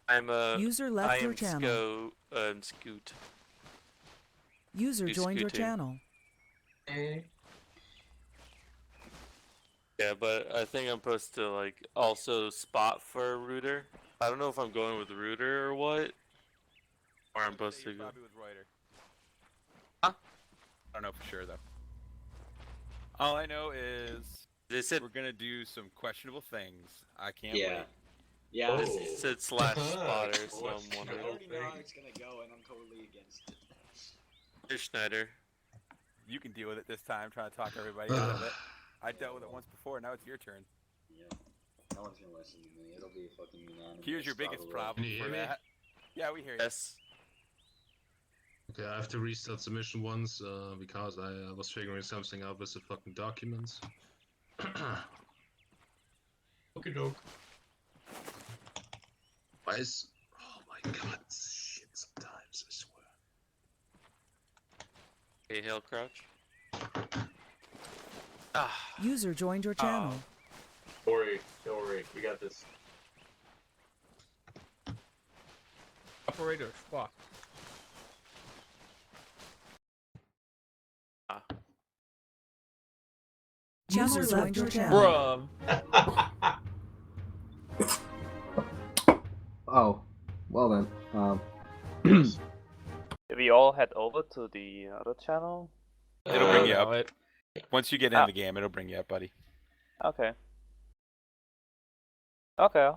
User left your channel. Scoot. User joined your channel. Yeah, but I think I'm supposed to like also spot for a Rooter. I don't know if I'm going with Rooter or what. Or I'm supposed to go. Probably with Reuter. Huh? I don't know for sure though. All I know is we're gonna do some questionable things. I can't wait. Yeah. It said slash spotter, so I'm I wondering. already know how it's gonna go, and I'm totally against it. Here's Schneider. You can deal with it this time, trying to talk everybody out of it. I dealt with it once before, now it's your turn. Yeah. No one's gonna listen to me. It'll be fucking unanimous. Here's your biggest problem Can you for hear me? that. Yeah, we hear you. Yes. Okay, I have to restart submission once because I was figuring something out with the fucking documents. Okay, doke. Why is... Oh my god, shit sometimes, I swear. Hey, Hail Crouch. User joined your channel. Don't worry, we got this. Operator, fuck. User joined your channel. Bruh. Oh, well then. If we all head over to the other channel? It'll bring you up. Once you get in the game, it'll bring you up, buddy. Okay. Okay.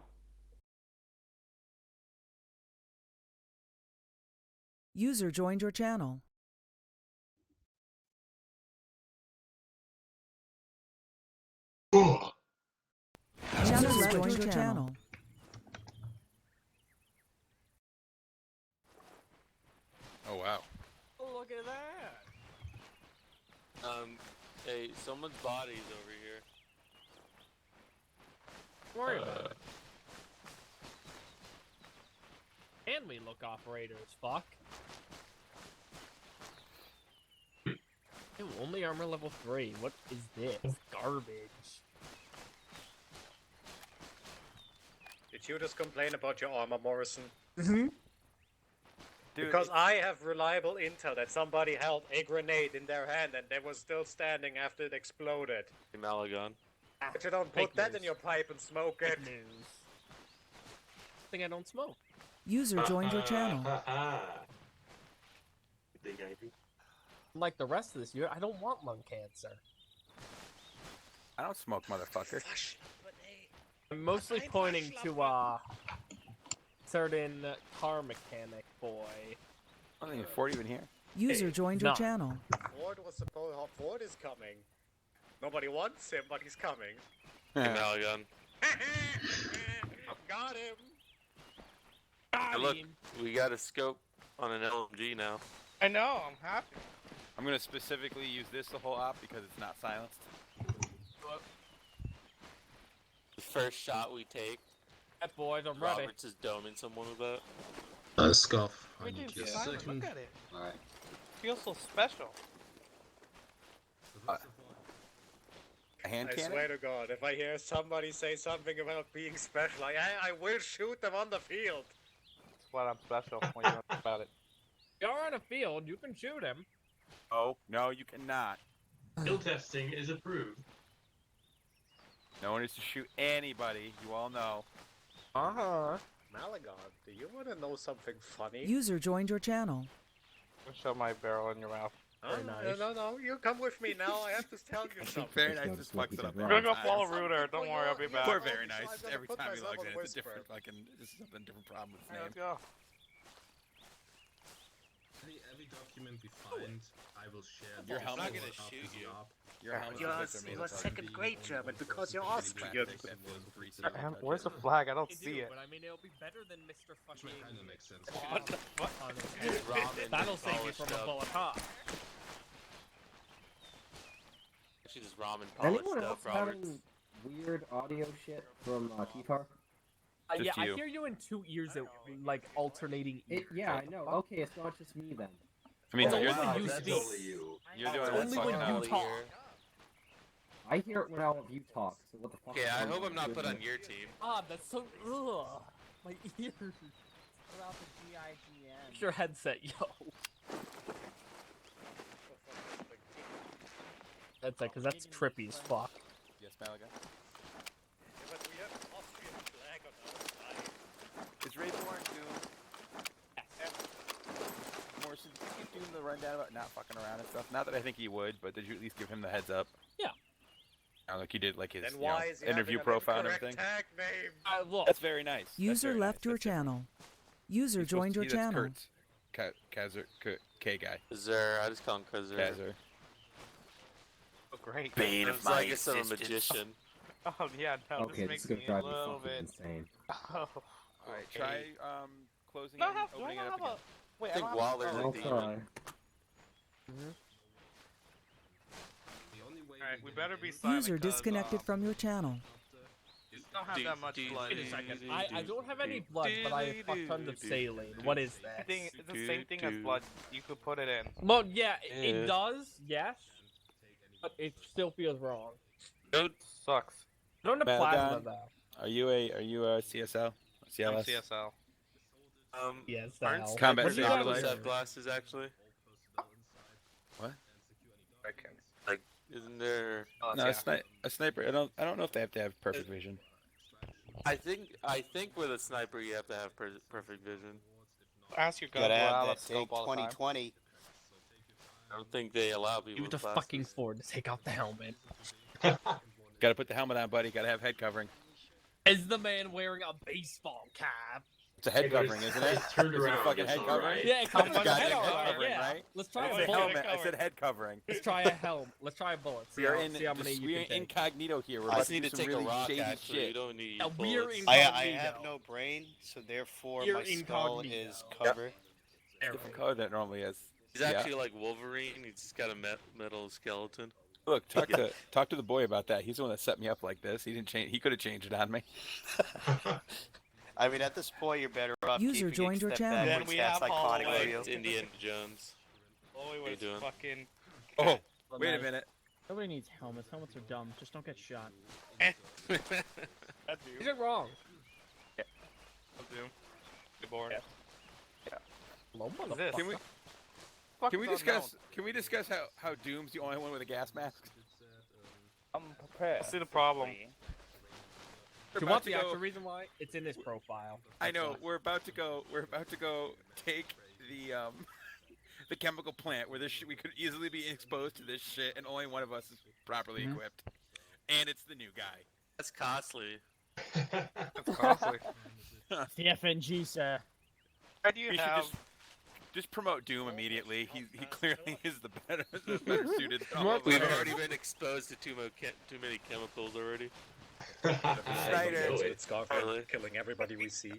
User joined your channel. User joined your channel. Oh wow. Oh, look at that. Hey, someone's body's over here. Don't worry about it. And we look operators, fuck. Ew, only armor level 3. What is this? Garbage. Did you just complain about your armor, Morrison? Mm-hmm. Because I have reliable intel that somebody held a grenade in their hand and they were still standing after it exploded. Hey, Malagon. But you don't Fake put that news. in your pipe and smoke it. Good news. I think I don't smoke. User joined your channel. Think I do? Like the rest of this year, I don't want lung cancer. I don't smoke, motherfucker. I'm mostly pointing to certain car mechanic boy. I don't think Ford even here. User joined your No. channel. Ford was supposed. Ford is coming. Nobody wants him, but he's coming. Hey, Malagon. Got him. Hey, look, we got a scope on an LMG now. I know, I'm happy. I'm gonna specifically use this the whole op because it's not silenced. The first shot we take, That boys, I'm ready. Roberts is doming someone with that. Scuff. I need Freaking your silent, second. look at it. Alright. Feels so special. A hand I cannon? swear to God, if I hear somebody say something about being special, I will shoot them on the field. That's why I'm special when you know about it. You're on a field, you can shoot him. Oh, no, you cannot. Skill testing is approved. No one is to shoot anybody, you all know. Uh-huh. Malagon, do you want to know something funny? User joined your channel. I'll shove my barrel in your mouth. Very nice. No, you come with me now. I have to tell you something. Very nice, just fucks it up. We're We're gonna go every follow time. Rooter, don't worry, I'll be back. We're very nice. I'm gonna Every put time he myself logs in, on it's a different whisper. fucking, this is something different problem with his Alright, let's name. go. Every document we find, I will share. Your the helmet follow-up gonna of shoot the you. op. Your helmet You're is made of second grade German because you're Austrian. Where's the flag? I don't see it. But I mean, it'll be better than Mr. Which Fucking. kind of makes sense. What the fuck? Ramen That'll save you polished from a up. bullet hop. Actually, this ramen polished Anyone up, else Roberts. having weird audio shit from T-Tar? Just Yeah, you. I hear you in 2 ears, like alternating ears. Yeah, I know. Okay, it's not just me then. I mean, It's you're, only when you That's speak. only you. you're doing Only that when fucking you talk. I hear it when all of you talk, so what the fuck? Okay, is I going hope on I'm not with put me? on your team. Ah, that's so. Ugh. My ears. What about the GIGN? Fix your headset, yo. Headset, because that's trippy as fuck. Yes, Malaga. Yeah, but we have Austrian flag on our side. Is Rayborn Doom? Morrison, did you give Doom the rundown about not fucking around and stuff? Not that I think he would, but did you at least give him the heads up? Yeah. Like you did, like his Then why is he interview having an profile and incorrect everything. tag name? Look. That's very nice. That's User very left nice. your That's different. channel. User You're supposed joined to your see that's channel. Kurtz. K guy. Kazur, I just call him Kazur. Kazur. Oh, great. Bane of my existence. A magician. Oh, yeah, no, Okay, this this is makes gonna me a drive me little fucking bit... insane. Oh, Alright, try closing do I it have, and do I opening not it up have again. a... Wait, I think don't have a Waller's phone. a I'll demon. try. Alright, we better be silent. User disconnected from your channel. Don't have that much blood. Wait a second. I don't have any blood, but I have fuck tons of saline. What is that? It's the same thing as blood. You could put it in. Well, yeah, it does, yes. But it still feels wrong. Don't Sucks. I don't have Well plasma, done. though. Are you a CSL? I'm CLS? CSL. Yes, aren't Sal. Combat snipers Zero supposed to Life. have glasses actually? What? Okay. Like, isn't there? No, a sniper. I don't know if they have to have perfect vision. I think with a sniper you have to have perfect vision. Ask your gun Gotta to have allow that us to scope take all the time. 2020. I don't think they allow people You with to glasses. fucking afford to take off the helmet. Gotta put the helmet on, buddy. Gotta have head covering. Is the man wearing a baseball cap? It's a head covering, isn't it? It's turned Is it a around. fucking It's head all covering? right. Yeah, it comes It's on the goddamn head, head alright, covering, yeah. right? Let's I try didn't a say bullet. helmet. I said head covering. Let's try a helm. Let's try a bullet. See We are how, in. see how many you We are can take. incognito here. We're I about just to need do to some take really a rock shady actually. shit. You don't need Yeah, we're bullets. in- I Incognito. have no brain, so therefore You're my skull incognito. is cover. Different color than it normally is. He's actually like Wolverine. He's just got a metal skeleton. Look, talk to the boy about that. He's the one that set me up like this. He didn't change. He could have changed it on me. I mean, at this point, you're better off User keeping joined your step channel. backwards. Then we That's have iconic Holloway. for you. It's Indiana Jones. Chloe you was doing? fucking... Oh, wait a minute. Nobody needs helmets. Helmets are dumb. Just don't get shot. Is it wrong? I'll do. Good board. Hello, What's this? Can we? Fuck Can we is unknown. discuss? Can we discuss how Doom's the only one with a gas mask? I'm prepared. See the problem. We're Do you about want to the go. actual reason why? It's in his profile. I know. That's why. We're about to go. We're about to go take the the chemical plant where this we could easily be exposed to this shit, and only one of us is properly equipped. And it's the new guy. That's costly. That's costly. The FNG, sir. Why do you We should have... just promote Doom immediately. He clearly is the better suited. We've already been exposed to too many chemicals already. Schneider. Knows with Scarface Really? killing everybody we see.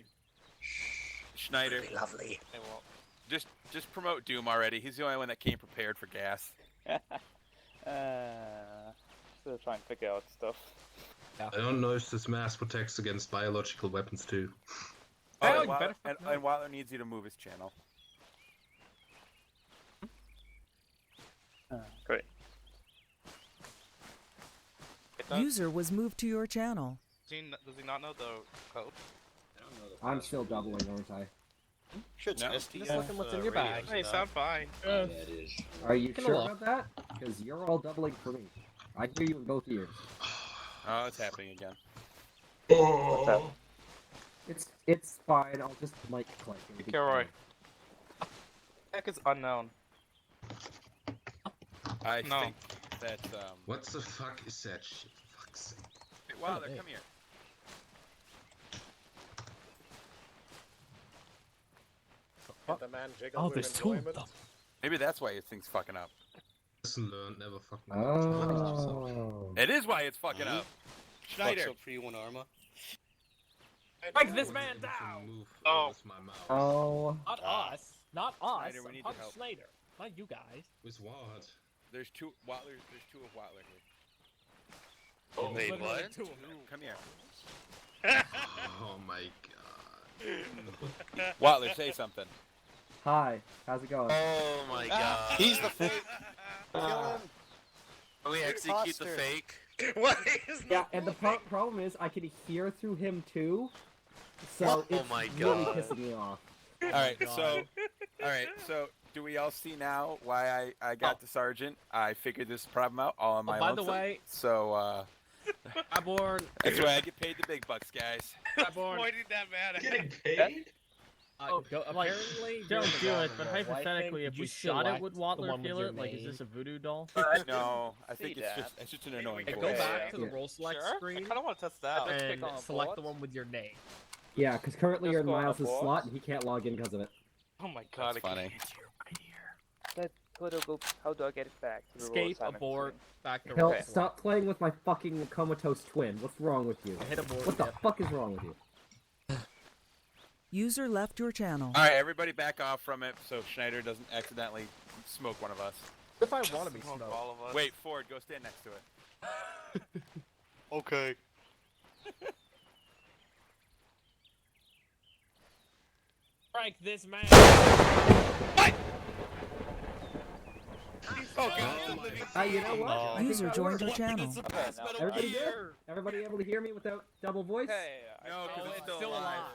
Schneider. Lovely. They won't. Just promote Doom already. He's the only one that came prepared for gas. Still trying to figure out stuff. I don't know if this mask protects against biological weapons too. Well, and, you Wilder, better and, fucking and Wilder needs you to move his channel. Great. User was moved to your channel. Does he not know the code? I'm still doubling, aren't I? Sure, it's No. STF, Just looking what's in your radio bag. stuff. Hey, sound fine. Yeah, it is. Are you Taking a sure look. about that? Because you're all doubling for me. I hear you in both ears. Oh, it's happening again. What's that? It's fine. I'll just mic click. and be Kilroy. fine. Heck is unknown. I No. think that What the fuck is that shit? Fuck's sake. Hey, Wilder, come here. Can the man jiggle Oh, with there's two of enjoyment? them. Maybe that's why his thing's fucking up. Lesson learned, never fucking. Oh. It is why it's fucking up. Schneider. Fucks up pre-1 armor. Strike this man down! Move Oh. with my mouse. Oh. Not us. Not us. Schneider, we need Punch your help. Schneider. Not you guys. With what? There's two of Wilder here. Oh, wait, Literally what? two of them. Come here. Oh my god. Wilder, say something. Hi. How's it going? Oh my god. He's the fake. Kill him. Can we execute the Imposter. fake? What is Yeah, and the problem is I can hear through him too, So Oh it's my really God. pissing me off. All right, so do we all see now why I got the sergeant? I figured this problem out all on my own. By the way, so Iborn. that's why I get paid the big bucks, guys. Iborn. Pointing that man at Getting paid? Apparently, Don't do it, but Well, I think hypothetically, if you we shot it, would select the Watler one with feel your it? Like, is name. this a voodoo doll? No, I See think that. it's just an annoying Maybe Go voice. back to the Yeah. roll select Sure. screen I kind of want to test that out. and select the one with your name. Yeah, because currently Just you're in go on Miles' a board. slot and he can't log in because of it. Oh my god, That's funny. How do I get it back to the Escape, abort, back to Hell, roll. stop playing with my fucking comatose twin. What's wrong with you? Hit abort. What the yep. fuck is wrong with you? User left your channel. All right, everybody back off from it so Schneider doesn't accidentally smoke one of us. If I want to be smoked. all of us. Wait, Ford, go stand next to it. Okay. Strike this man. Oh, God. You know what? I think User that joined worked. your channel. Everybody good? Everybody able to hear me without double voice? No, because it's still Still alive. alive.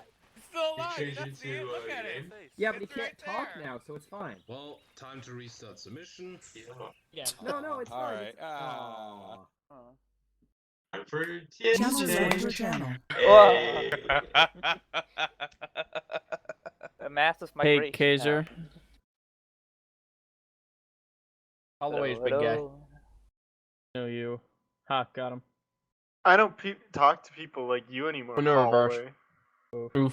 Still You alive. changed That's it it. to Look at your it. name? Yeah, but he It's can't right talk there. now, so it's fine. Well, time to restart submission. Yeah. No, it's All fine. right. It's... Aw. Time for User left your channel. The master's Hey, migration. Kaiser. Always big guy. No, you. Ha, got him. I don't talk to people like you anymore. No, Barsh. Hallway.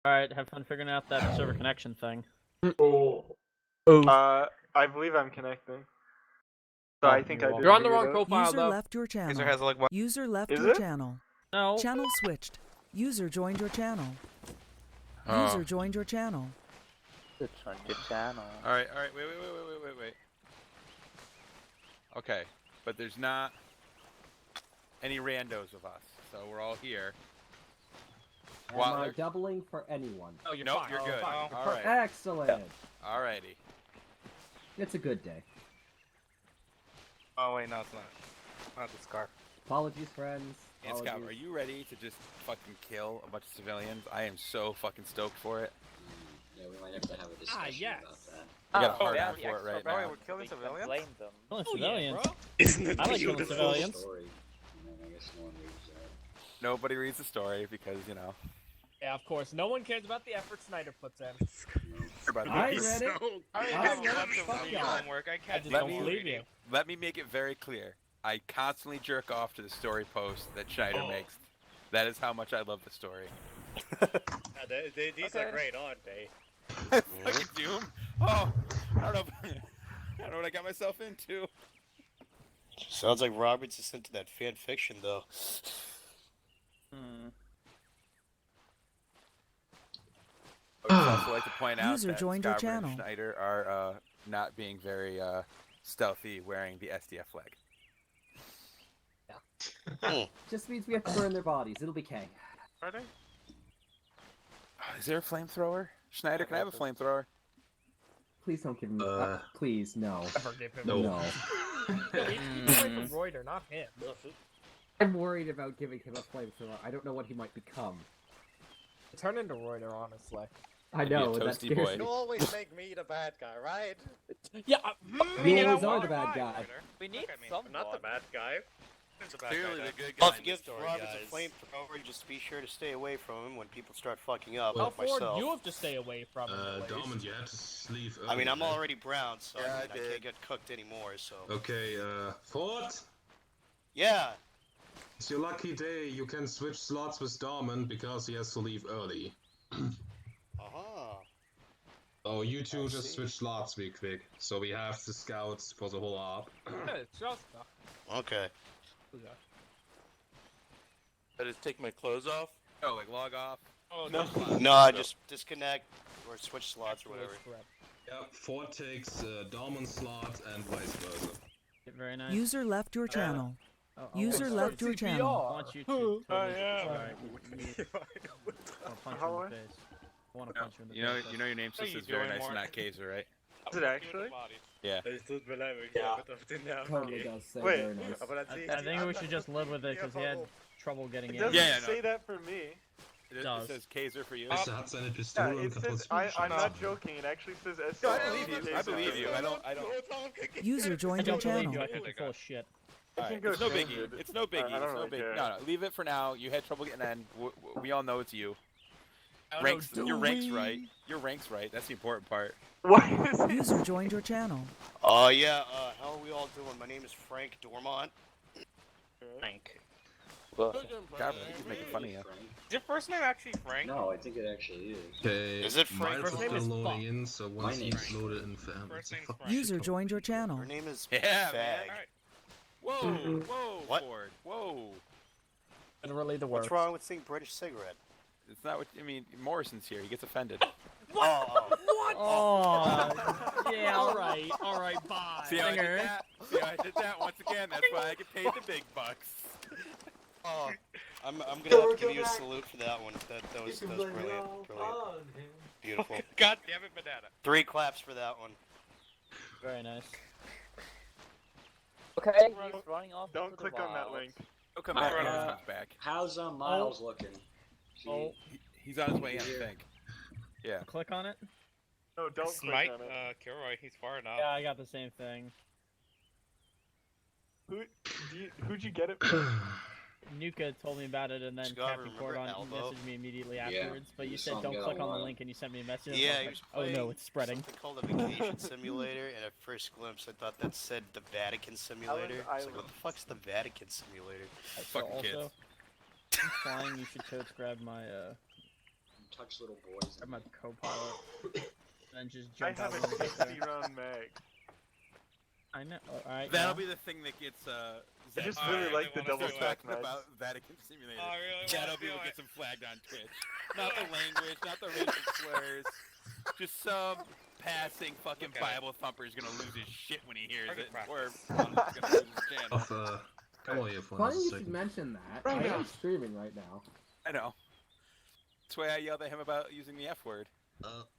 Alright, have fun figuring out that server connection thing. Oh. I believe I'm connecting. So I think I did. You're on the figure wrong it out. profile, User though. left your channel. Kaiser has like one. User left Is your it? channel. No. Channel switched. User joined your channel. Oh. User joined your channel. It's on your channel. All right. Wait. Okay, but there's not any randos of us, so we're all here. Am While I they're- doubling for anyone? Oh, you're Nope, fine. you're good. Fine. All right. Excellent. Alrighty. It's a good day. Oh wait, no, it's not. Not the scarf. Apologies, friends. And Scout, Apologies. are you ready to just fucking kill a bunch of civilians? I am so fucking stoked for it. Yeah, we might have to have a discussion yes. about that. I got a Oh, hard yeah, on for it right bro, now. we're killing civilians. Blame them. Killing Oh, civilians. yeah, bro. Isn't it I like killing beautiful? civilians. Story. And then I guess no one reads that. Nobody reads the story because, you know. Yeah, of course. No one cares about the effort Snyder puts in. But I read it. I I have read a bunch it. of Fuck reading y'all. homework. I I can't just Let don't me- believe you. let me make it very clear. I constantly jerk off to the story post that Schneider Oh. makes. That is how much I love the story. These are great, aren't they? Fucking Doom. Oh, I don't know. I don't know what I got myself into. Sounds like Roberts is into that fan fiction, though. I would also like to point out User that joined your Scarborough and channel. Schneider are not being very stealthy wearing the SDF flag. Just means we have to burn their bodies. It'll be K. Are they? Is there a flamethrower? Schneider, can I have a flamethrower? Please don't give me. Uh, please, no. Never give him No. No. He's away from Reuter, not him. I'm worried about giving him a flamethrower. I don't know what he might become. Turn into Reuter, honestly. I Be a know, and that toasty scares boy. me. You always make me the bad guy, right? Yeah, You always are the bad guy. We need I'm someone. not the bad guy. It's a bad Clearly guy. the good guy guy. in Give the story, Roberts guys. a flamethrower. Just be sure to stay away from him when people start fucking up. How like forward myself. you have to stay away from him. at least. Diamond, you had to leave early. I mean, I'm right? already brown, so Yeah, I, I mean, I did. can't get cooked anymore. So Okay, Ford, yeah. it's your lucky day. You can switch slots with Diamond because he has to leave early. Aha. So you two I just see. switch slots real quick. So we have the scouts for the whole arc. Yeah, it's just Okay. I just take my clothes off. Oh, like log off? Oh, No. No, just disconnect or switch slots or whatever. Yeah, Ford takes Diamond slot and vice versa. Very nice. User left your channel. Oh, User left your I channel. want you to. yeah. Alright, I'll punch you in the face. I want to punch you in the You know, face. you know your name How you system's very doing, nice and Mark? not Kaiser, right? Is it actually? Yeah. Totally does say Wait, very nice. I think we should just live with it because he had trouble getting It in. doesn't Yeah, yeah, no. say that for me. It does. says Kaiser for you. Er hat seine Pistole Yeah, und it kann says, trotzdem I'm not schießen. joking. It actually says SC. No, I believe you. I believe you. I don't. User I joined your don't believe channel. you. I think you're full of shit. It Alright, can go it's no biggie. standard. It's no biggie. I don't It's no really big. care. No, leave it for now. You had trouble getting in. We all know it's you. Oh, Ranks. no, Your do ranks we? right. Your ranks right. That's the important part. What is it? User joined your channel. Oh yeah. How are we all doing? My name is Frank Dormont. Frank. God, I think he's making fun of you. Is your first name actually Frank? No, I think it actually is. Okay, Is it Frank? mine's First name still is loading Fuck. in, so once name's he's loaded in for him, First it's a name's fucking Frank. User joined your channel. Her name is Yeah, Fag. man. Alright. Whoa, whoa, What? Ford. Whoa. Literally the What's worst. wrong with saying British cigarette? It's not what I mean. Morrison's here. He gets offended. Oh. Oh, yeah, alright, bye. See how I did that? See how I did that? Once again, that's why I get paid the big bucks. Oh. I'm gonna have to give you a salute for that one. That was brilliant. Brilliant. Beautiful. God damn it, banana. 3 claps for that one. Very nice. Okay, he's running off. Don't into the click on that wild. link. He'll come back. Uh, When he comes back. How's Miles looking? See, Oh, He's on his way in, I think. Yeah. click on it? No, don't Smite, click on it. Kilroy, he's far enough. Yeah, I got the same thing. Who'd you get it from? Nuka told me about it, and then Scott, Captain remember Cordon Elbow? messaged me immediately Yeah, afterwards. But you the said song don't got click a on lot. the link, and you sent me a message. and I Yeah, was he like, was oh no, playing it's spreading. something called a vacation simulator, and at first glimpse I thought that said the Vatican simulator. I was like, what the fuck's the Vatican simulator? So Fucking also, kids. I'm flying. You should totes grab my touch little boys. grab my co-pilot, and then just I jump out have a when we get there. 60 round mag. I know. Alright. That'll be the thing that gets I Zed just fired really like the when I double start stack talking mags. about Vatican Simulator. Oh, I really That'll wanna be do what it. gets him flagged on Twitch. Not the language, not the racial slurs. Just some passing fucking Look at it. Bible thumper is gonna lose his shit when he hears Target it, or practice. gonna lose his channel. Ach, come on here for Funny a you should second. mention that. Right I now. am streaming right now. I know. That's why I yelled at him about using the F word.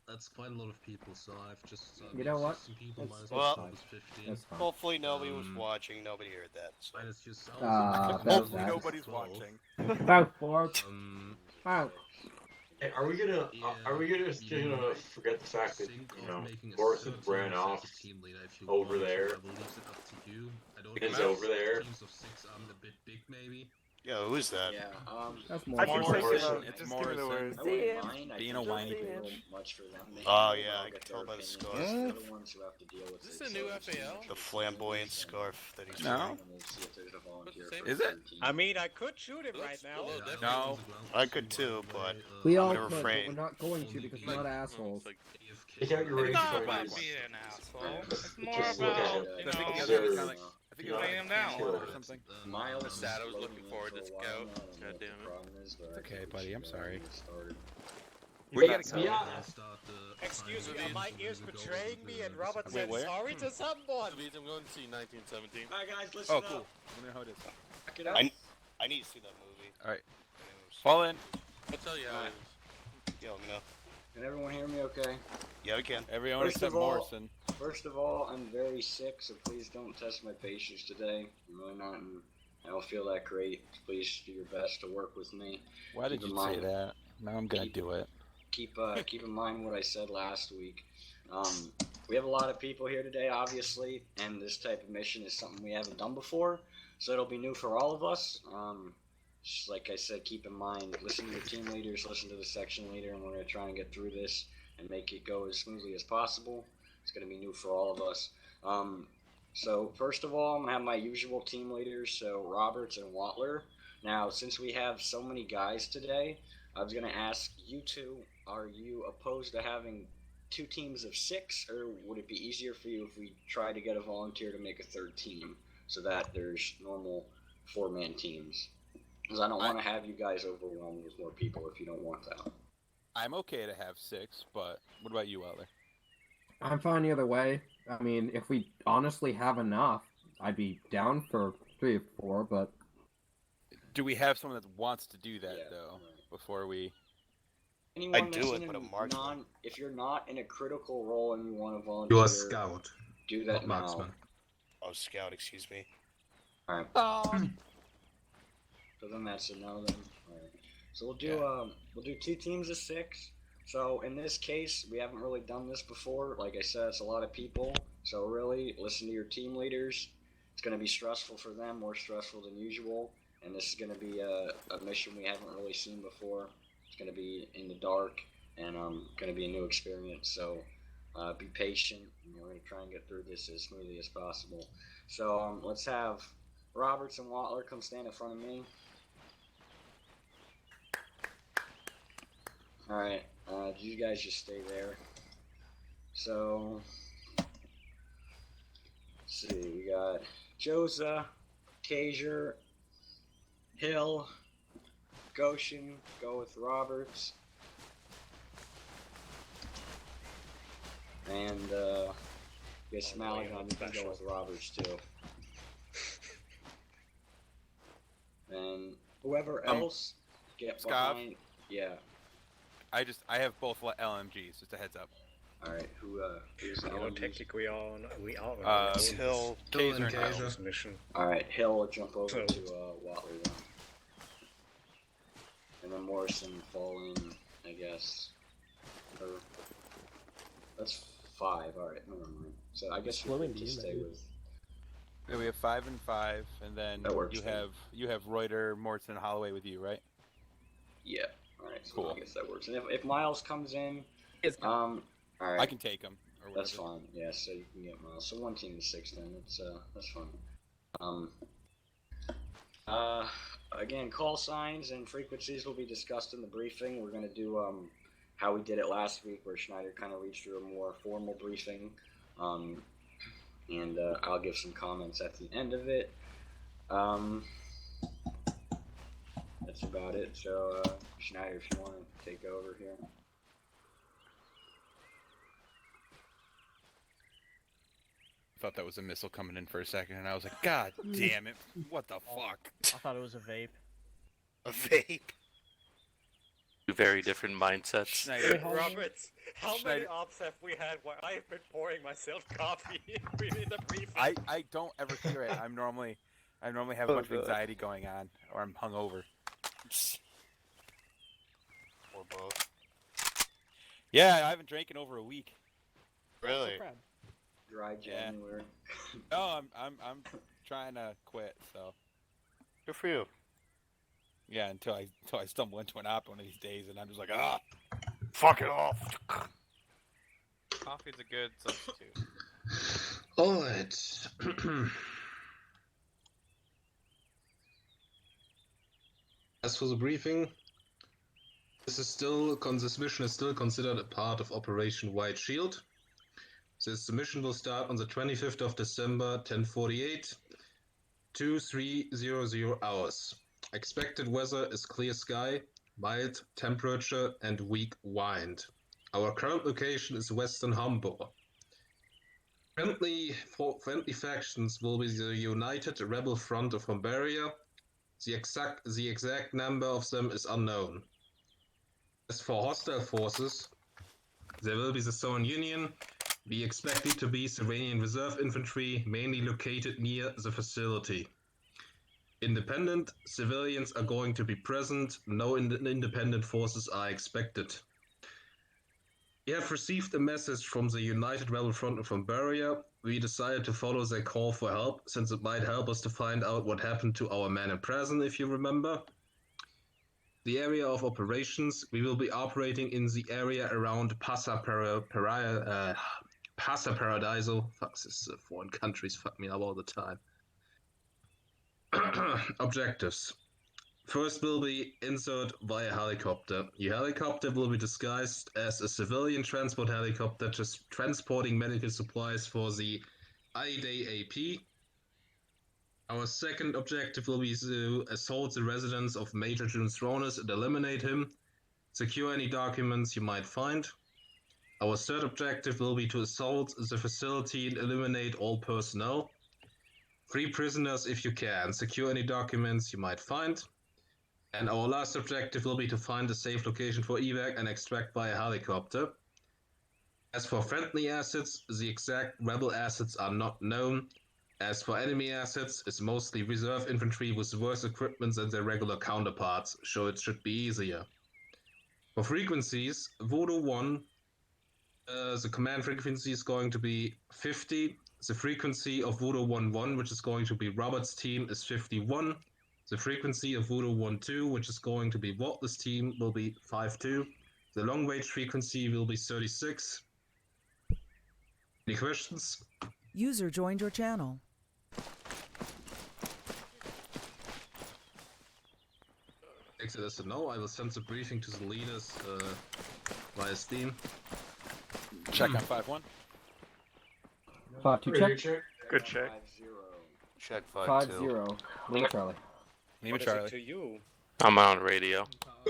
That's quite a lot of people, so I've just You know what? 16 people, It's- minus it's Well- fine. 15. That's fine. Hopefully nobody was Um, watching, nobody heard that. So. Minus yourself. that's Hopefully that. nobody's 12. watching. About 4. Um, Hey, are we gonna Yeah, just gonna forget the fact that think you of know making a Morrison third ran team off as a team leader if you over want, there? I will leave it up to you. I don't It's know, over there. Teams of 6 are a bit big, maybe. Yeah, who's that? Yeah, That's I more. can Morrison. take it out. It's Just give me the Morrison. word. I wouldn't mind. I Being think a whiny it's a little bitch. much for them. They Oh, can yeah, all I get can tell their by the opinions. scarf. They're the ones who have to deal with Is it, this a so new it's just FAL? like The flamboyant scarf that he's No. wearing. and we'll see if there's a volunteer What's the for Is the it? third team. I mean, I could shoot him right Looks a now. little different. No. I could too, but We I'm all gonna could, but refrain. we're not going to because we're not assholes. Take out your It's range not fighters. about being an asshole. It's more Just look at about, it. you I think know, the other Observe. kinda like, I think Yeah. it's laying him down. or something. Miles The is sad I was loading looking in forward for a to while go. now, I don't know God what the damn it. problem is, but I Okay, think we buddy, should I'm go sorry. ahead and get started. Where you gotta go? Yeah. Excuse me, are my ears betraying me? And Robert Wait, said where? sorry to someone. I'm going to see 1917. Alright guys, listen Oh, up. cool. I wonder how it is. Check it out. I need to see that movie. Alright. Fall in. I'll tell you how it is. Yeah, let me know. Can everyone hear me okay? Yeah, we can. Everyone First except of all- Morrison. First of all, I'm very sick, so please don't test my patience today. I'm really not I don't feel that great. Please do your best to work with me. Why did Keep in you say mind- that? Now I'm gonna do it. Keep in mind what I said last week. We have a lot of people here today, obviously, and this type of mission is something we haven't done before, so it'll be new for all of us. Just like I said, keep in mind, listen to your team leaders, listen to the section leader, and we're going to try and get through this and make it go as smoothly as possible. It's going to be new for all of us. So first of all, I'm going to have my usual team leaders, so Roberts and Watler. Now, since we have so many guys today, I was going to ask you two, are you opposed to having 2 teams of 6, or would it be easier for you if we try to get a volunteer to make a 3rd team so that there's normal 4-man teams? Because I don't want to have you guys overwhelmed with more people if you don't want that. I'm okay to have 6, but what about you, Elder? I'm fine either way. I mean, if we honestly have enough, I'd be down for 3 or 4, but Do we have someone that wants to do that, Yeah, though, right. before we... Anyone I do that's it, in but a I'm marksman. if you're not in a critical role and you want to volunteer, You are scout, do not that now. marksman. Oh, scout, excuse me. Alright. So then that's a no then. Alright. So we'll do 2 teams of 6. So in this case, we haven't really done this before. Like I said, it's a lot of people. So really, listen to your team leaders. It's going to be stressful for them, more stressful than usual. And this is going to be a mission we haven't really seen before. It's going to be in the dark and going to be a new experience. So be patient. We're going to try and get through this as smoothly as possible. So let's have Roberts and Watler come stand in front of me. Alright, you guys just stay there. So, let's see, we got Josa, Kajer, Hill, Goshen, go with Roberts, and I guess Malagon, you can go with Roberts too. And whoever else get Scav? behind, yeah. I have both LMGs, just a heads up. Alright, who's technically we are Hill, Hill and Kazer, and Kazer. mission. Alright, Hill will jump over to Watley then. And then Morrison fall in, I guess. Or, that's 5, alright, never mind. So I guess we can just stay with... Yeah, we have 5 and 5, and then That works, you have Reuter, Morton, and Holloway with you, right? Yeah, alright, so Cool. I guess that works. And if Miles comes in, alright. I can take him. Or That's whatever. fine, yeah, so you can get Miles. So 1 team to 6 then, that's fine. Again, call signs and frequencies will be discussed in the briefing. We're going to do how we did it last week, where Schneider kind of reads through a more formal briefing, and I'll give some comments at the end of it. That's about it. So, Schneider, if you want to take over here. I thought that was a missile coming in for a second, and I was like, God damn it! What the fuck? I thought it was a vape. A vape. 2 very different mindsets. Schneider. Roberts, how many Schneider. ops have we had where I have been pouring myself coffee in the briefing? I don't ever hear it. I normally have a bunch of anxiety going on, or I'm hungover. Or both. Yeah, I haven't drank in over a week. Really? Dry January. No, I'm trying to quit. So Good for you. yeah, until I stumble into an op one of these days, and I'm just like, Fuck it off. Coffee's a good substitute. Alright. As for the briefing, this mission is still considered a part of Operation White Shield. The mission will start on the 25th of December, 10:48, 2300 hours. Expected weather is clear sky, mild temperature, and weak wind. Our current location is Western Hamburg. Friendly factions will be the United Rebel Front of Humberia. The exact number of them is unknown. As for hostile forces, there will be the Soviet Union. We expect it to be Savorian reserve infantry, mainly located near the facility. Independent civilians are going to be present. No independent forces are expected. We have received a message from the United Rebel Front of Humberia. We decided to follow their call for help, since it might help us to find out what happened to our men in prison, if you remember. The area of operations, we will be operating in the area around Passa Paradiso. Fuck, this foreign countries fuck me up all the time. Objectives. First will be insert via helicopter. Your helicopter will be disguised as a civilian transport helicopter, just transporting medical supplies for the I-Day AP. Our second objective will be to assault the residence of Major June Thrones and eliminate him. Secure any documents you might find. Our third objective will be to assault the facility and eliminate all personnel. Free prisoners if you can. Secure any documents you might find. And our last objective will be to find a safe location for evac and extract via helicopter. As for friendly assets, the exact rebel assets are not known. As for enemy assets, it's mostly reserve infantry with worse equipment than their regular counterparts, so it should be easier. For frequencies, Voodoo 1, the command frequency is going to be 50. The frequency of Voodoo 1-1, which is going to be Robert's team, is 51. The frequency of Voodoo 1-2, which is going to be Walt's team, will be 5-2. The long range frequency will be 36. Any questions? User joined your channel. Takes it as a no. I will send the briefing to the leaders via Steam. Check on 5-1. 5-2 check. Good check. Check 5-0. Lima Charlie. Lima What is it Charlie. to you? I'm on radio.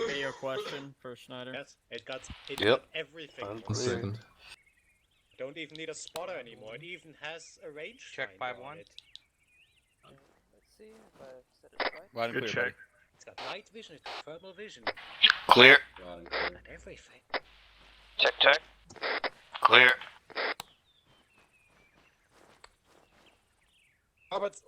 Radio question for Schneider. Yes, it got Yep. everything. I'm 1 second. Don't even need a spotter anymore. It even has a range. Check finder 5-1. on it. Let's see if I said it right. Loud and Good clear, check. It's got night vision, it's got thermal vision, Clear. and everything. Check, check. Clear. Roberts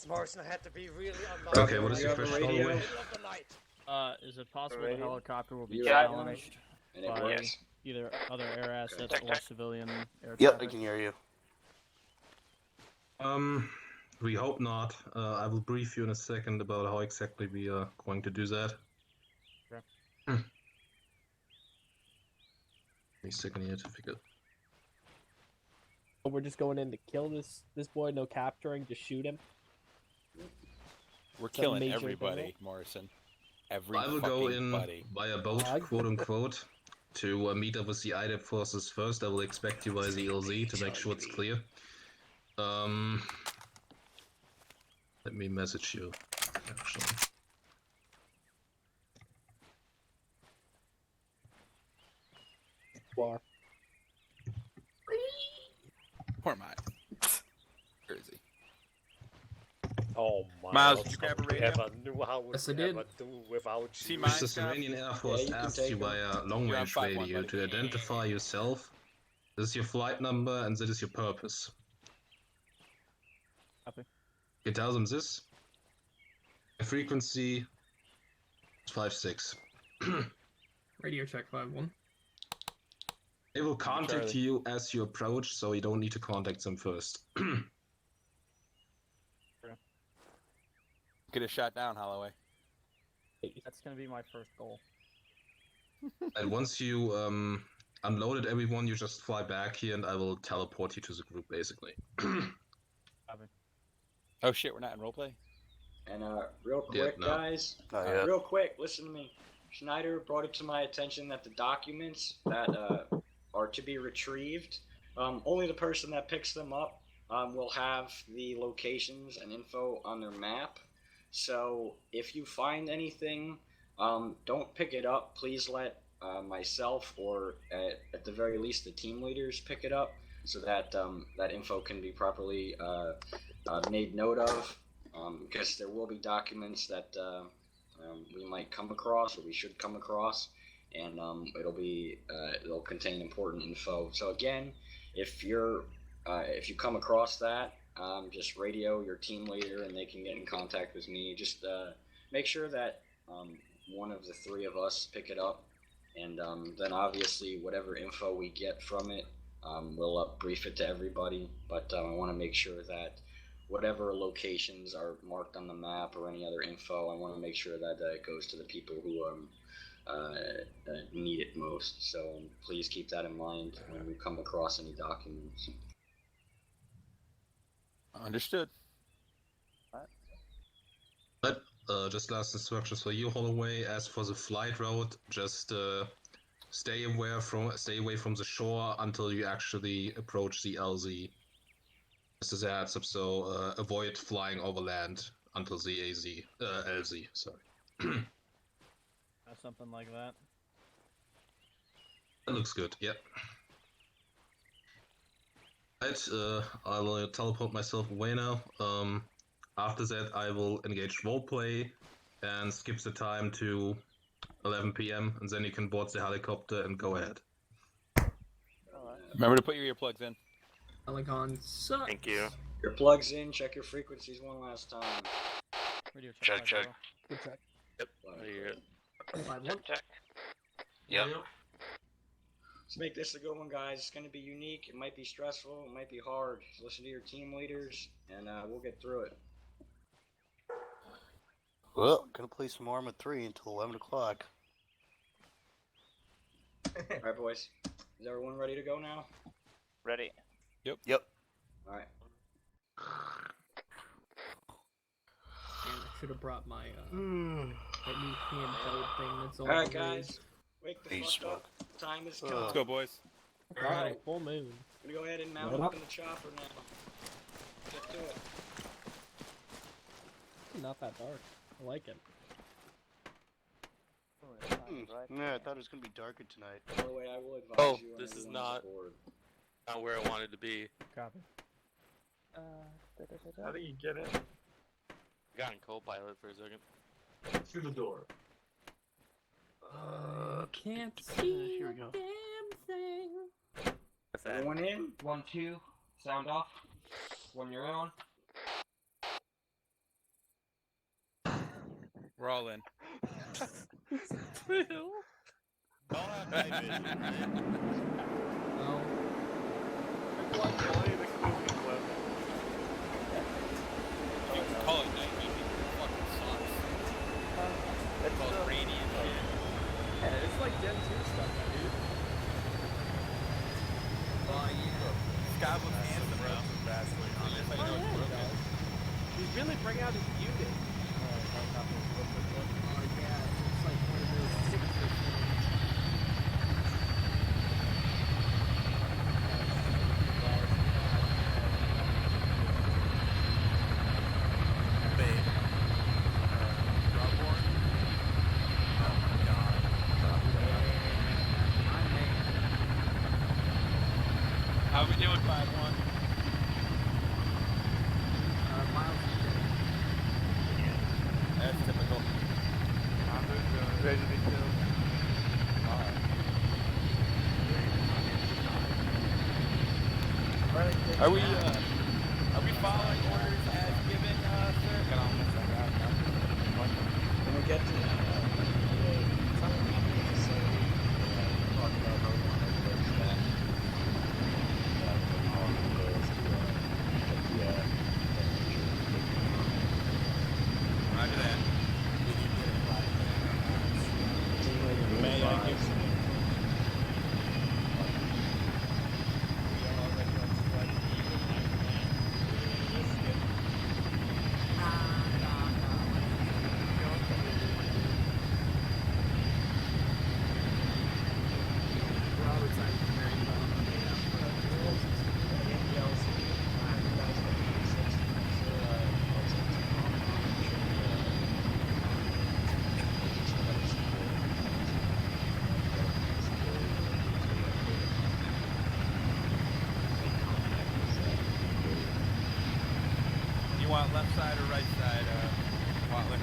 Morrison had to be really unlucky. Okay, what is your question, in the Holloway? middle of the night. Is it possible the helicopter will be Yeah. challenged And it by works. either other air assets Check, or check. civilian air Yep, I traffic? can hear you. We hope not. I will brief you in a second about how exactly we are going to do that. Okay. Give me a second here to figure. We're just going in to kill this boy, no capturing, just shoot him. We're It's a killing major everybody, thing. Morrison. Every I will fucking go in buddy. via boat, quote unquote, to meet up with the IDEP forces first. I will expect you via the LZ to make sure it's clear. Let me message you, actually. War. Poor Miles. Crazy. Oh my Miles, did you grab a radio? Never knew how Yes, I would did. ever do without See you. mine? The Savorian Air Force you can asks take you them. via long You're on range 5-1, radio buddy. to identify yourself. This is your flight number and that is your purpose. Copy. You tell them this. The frequency is 56. Radio check 5-1. They will contact Charlie. you as you approach, so you don't need to contact them first. Get a shot down, Holloway. That's gonna be my first goal. And once you unloaded everyone, you just fly back here and I will teleport you to the group, basically. Copy. Oh shit, we're not in roleplay? And real quick, no. guys, Not yet. real quick, listen to me. Schneider brought it to my attention that the documents that are to be retrieved, only the person that picks them up will have the locations and info on their map. So if you find anything, don't pick it up. Please let myself or at the very least the team leaders pick it up so that that info can be properly made note of. Because there will be documents that we might come across or we should come across, and it'll contain important info. So again, if you come across that, just radio your team leader and they can get in contact with me. Just make sure that one of the three of us pick it up, and then obviously whatever info we get from it, we'll brief it to everybody. But I want to make sure that whatever locations are marked on the map or any other info, I want to make sure that it goes to the people who need it most. So please keep that in mind when you come across any documents. Understood. But just last instructions for you, Holloway. As for the flight route, just stay away from the shore until you actually approach the LZ. This is a heads up, so avoid flying over land until the LZ. Sorry. Something like that. That looks good. Yep. Right, I will teleport myself away now. After that, I will engage roleplay and skip the time to 11 p.m. and then you can board the helicopter and go ahead. Remember to put your earplugs in. Helicon sucks. Thank you. Your plug's in. Check your frequencies one last time. Radio Check, check. Good check. Yep. I hear it. Check. Yep. Let's make this a good one, guys. It's going to be unique. It might be stressful. It might be hard. So listen to your team leaders, and we'll get through it. Well, gonna play some Arma 3 until 11 o'clock. All right, boys. Is everyone ready to go now? Ready. Yep. All right. Damn, I should have brought my that new handheld thing that's All right, guys. Wake the fuck up. Time is come. Let's go, boys. Alright, full moon. I'm gonna go ahead and mount What up up? in the chopper now. Get to it. Not that dark. I like it. Yeah, I thought it was gonna be darker tonight. By the way, I will advise Oh, you. this is everyone on not board. where I wanted to be. Copy. How do you get in? I got in co-pilot for a second. Through the door. Can't Here we go. damn thing. Everyone in? 1, 2, sound off. When you're on. We're all in. Don't have night vision, right? No. You can call it night vision. It fucking sucks. It's called radiant shit. Yeah, it's like Gen 2 stuff, dude. Oh, yeah. Scott looks handsome, bro. Oh, yeah, he does. He's really bringing out his unit. Oh, yeah, it's like one of those 6 How we doing, 5-1? miles That's typical. I'm just ready to be killed. Are we following orders as given, sir? When we get to that, talk about how we want everybody's back. Roger that. May I give You want left side or right side, Watling?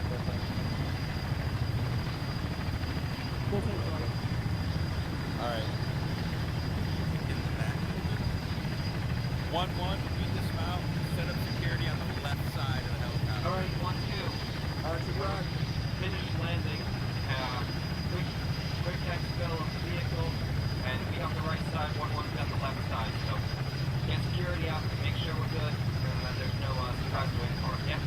Alright. In the back. 1-1, we dismount, set up security on the left side of the helicopter. Alright, 1, 2. Finish landing. Quick exfil of the vehicle. And we have the right side, 1-1's got the left side. So get security out, make sure we're good, and that there's no surprise waiting for us, yeah?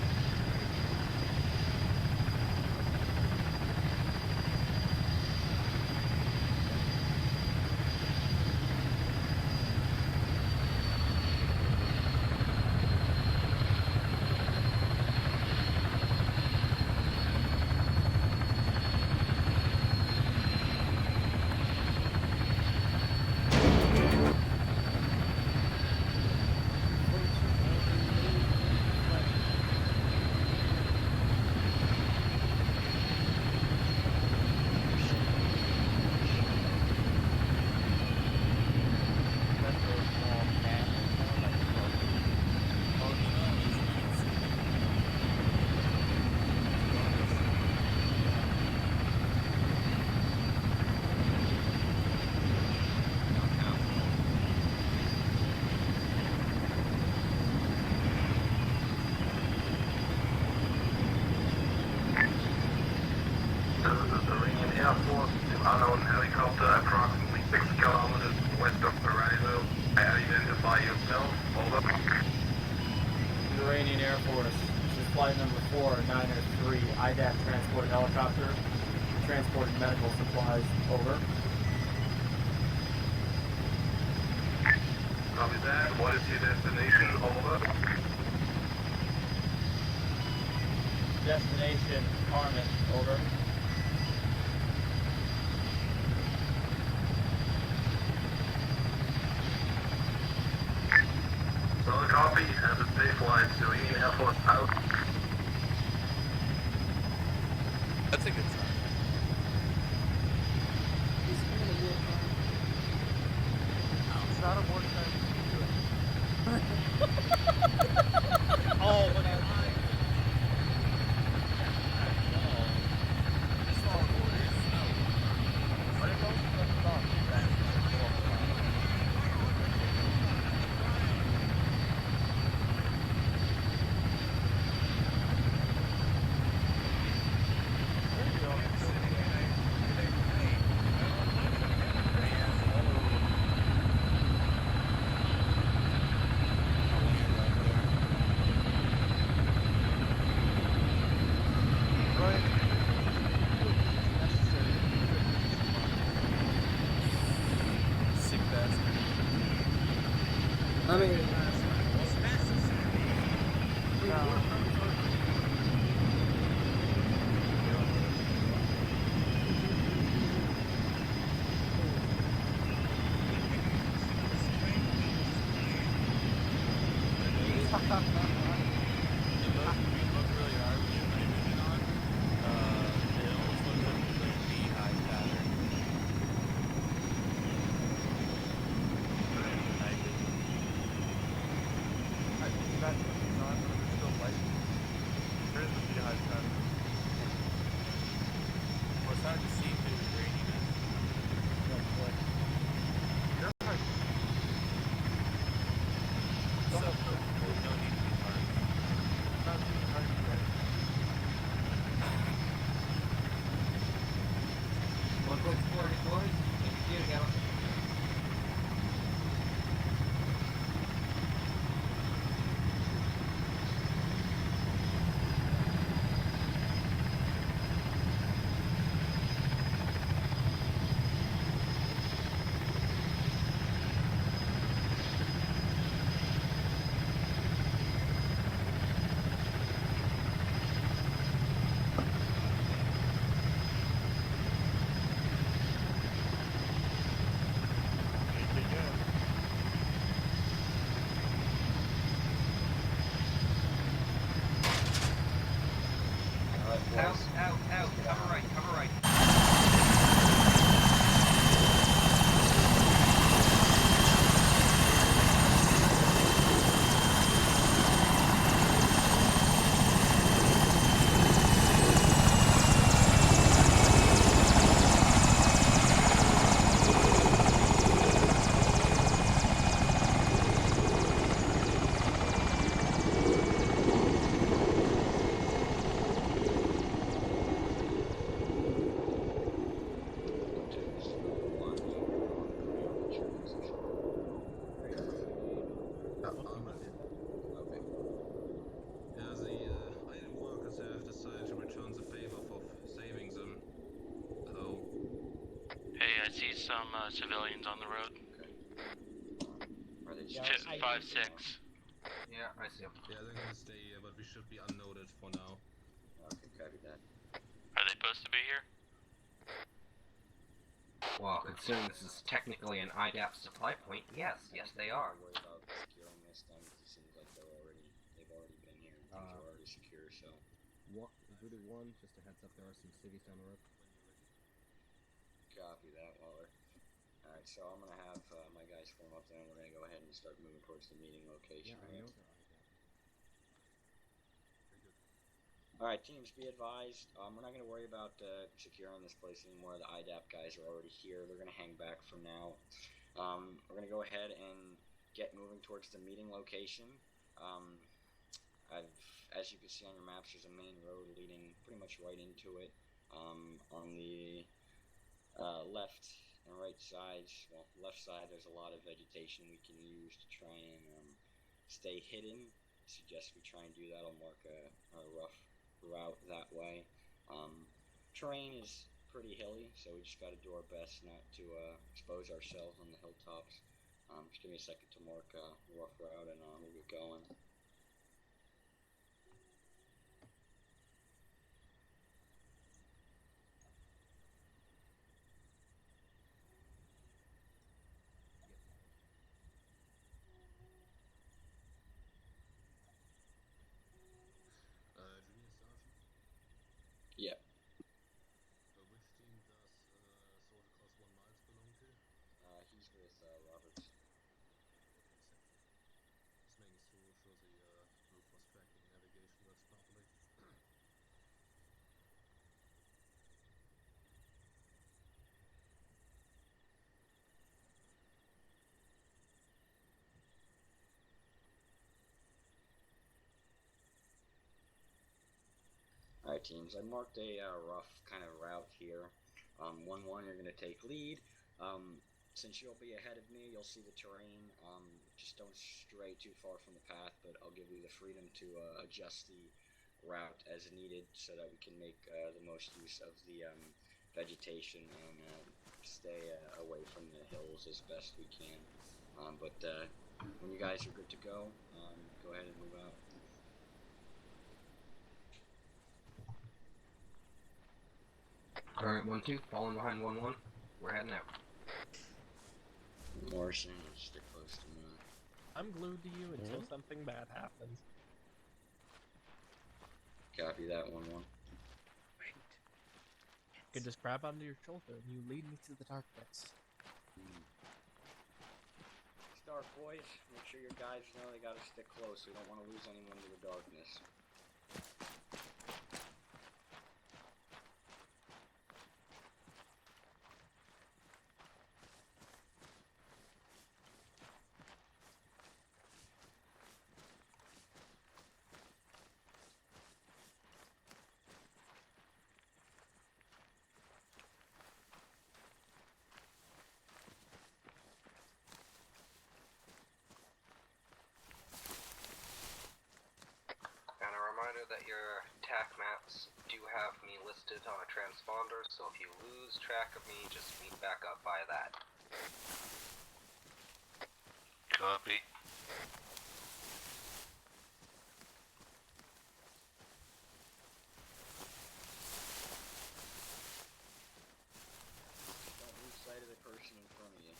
unknown helicopter approximately 6 kilometers west of arrival. Identify yourself. Over. Iranian Air Force. This is flight number 4903, IDAP transport helicopter. Transporting medical supplies. Over. Copy that. What is your destination? Over. Destination Carmen. Over. Solid copy. Have a safe flight. Savorian Air Force out. That's a good sign. It's not a war time. Oh, look at Sick bastard. I mean, It's hard to see through the graininess. So, there's no need to be hard. Not too hard today. One book 44, here, go. Out, out, cover right, cover right. Item workers have decided to return the favor for saving them. So, Hey, I see some civilians on the road. Are they Yeah, just 5-6. Yeah, I see him. yeah, they're gonna stay here, but we should be unnoted for now. Okay, copy that. Are they supposed to be here? Well, considering this is technically an IDAP supply point, yes, they are. Worry about securing this then, 'cause it seems like they've already been here. Things are already secure. So. Voodoo 1, just a heads up, there are some cities down the road. Copy that, Waller. Alright, so I'm gonna have my guys form up there and we're gonna go ahead and start moving towards the meeting location. Yeah, I know they're Alright, teams, be advised. We're not gonna worry about securing this place anymore. The IDAP guys are already here. They're gonna hang back for now. We're gonna go ahead and get moving towards the meeting location. As you can see on your maps, there's a main road leading pretty much right into it. On the left and right sides. Well, left side there's a lot of vegetation we can use to try and stay hidden. I suggest we try and do that. I'll mark a rough route that way. Terrain is pretty hilly, so we just got to do our best not to expose ourselves on the hilltops. Just give me a second to mark a rough route and we'll get going. Junior Sergeant? Yeah. Which team does Soldier Class 1 Miles belong to? He's with Roberts. Just making sure the blue cross tracking navigation works properly. Alright teams, I marked a rough kind of route here. 1-1, you're going to take lead. Since you'll be ahead of me, you'll see the terrain. Just don't stray too far from the path, but I'll give you the freedom to adjust the route as needed so that we can make the most use of the vegetation and stay away from the hills as best we can. But when you guys are good to go, go ahead and move out. Alright, 1-2, falling behind 1-1. We're heading out. Morrison, stick close to me. I'm glued to you until something bad happens. Copy that, 1-1. You can just grab onto your shoulder and you lead me to the darkness. Start, boys. Make sure your guys know they gotta stick close. We don't want to lose anyone to the darkness. And a reminder that your TAC maps do have me listed on a transponder, so if you lose track of me, just meet back up by that. Copy. Don't lose sight of the person in front of you.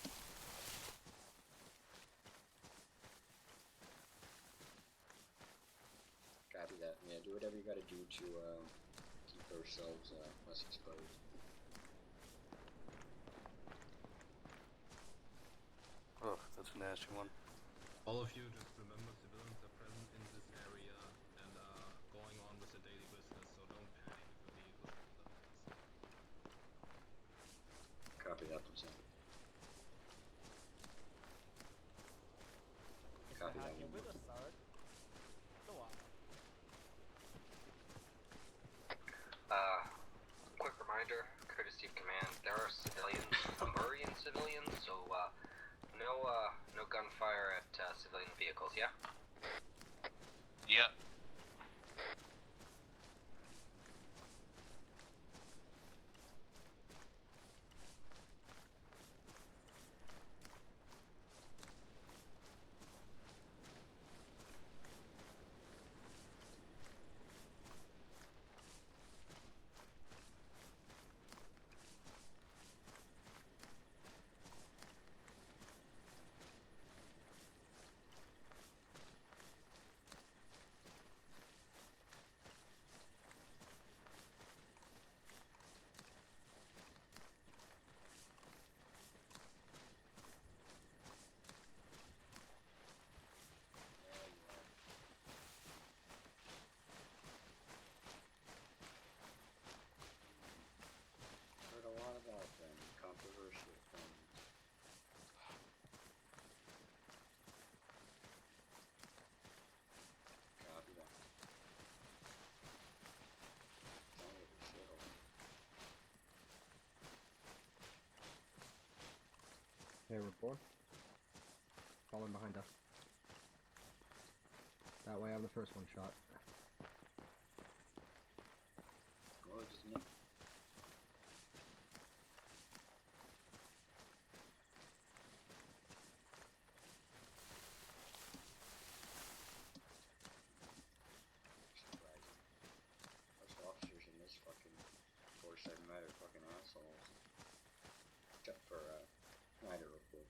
Copy that. Yeah, do whatever you gotta do to keep ourselves less exposed. Oh, that's a nasty one. All of you just remember civilians are present in this area and are going on with their daily business, so don't panic if the vehicles shows up. Copy that, Lieutenant. Copy that. You with us, Sarge? Go on. Quick reminder, courtesy of command, there are civilians, Savorian civilians, so no gunfire at civilian vehicles, yeah? Hey, report. Falling behind us. That way I have the first one shot. Well, just me. Surprising. Most officers in this fucking force I've met are fucking assholes. Except for, Snyder report.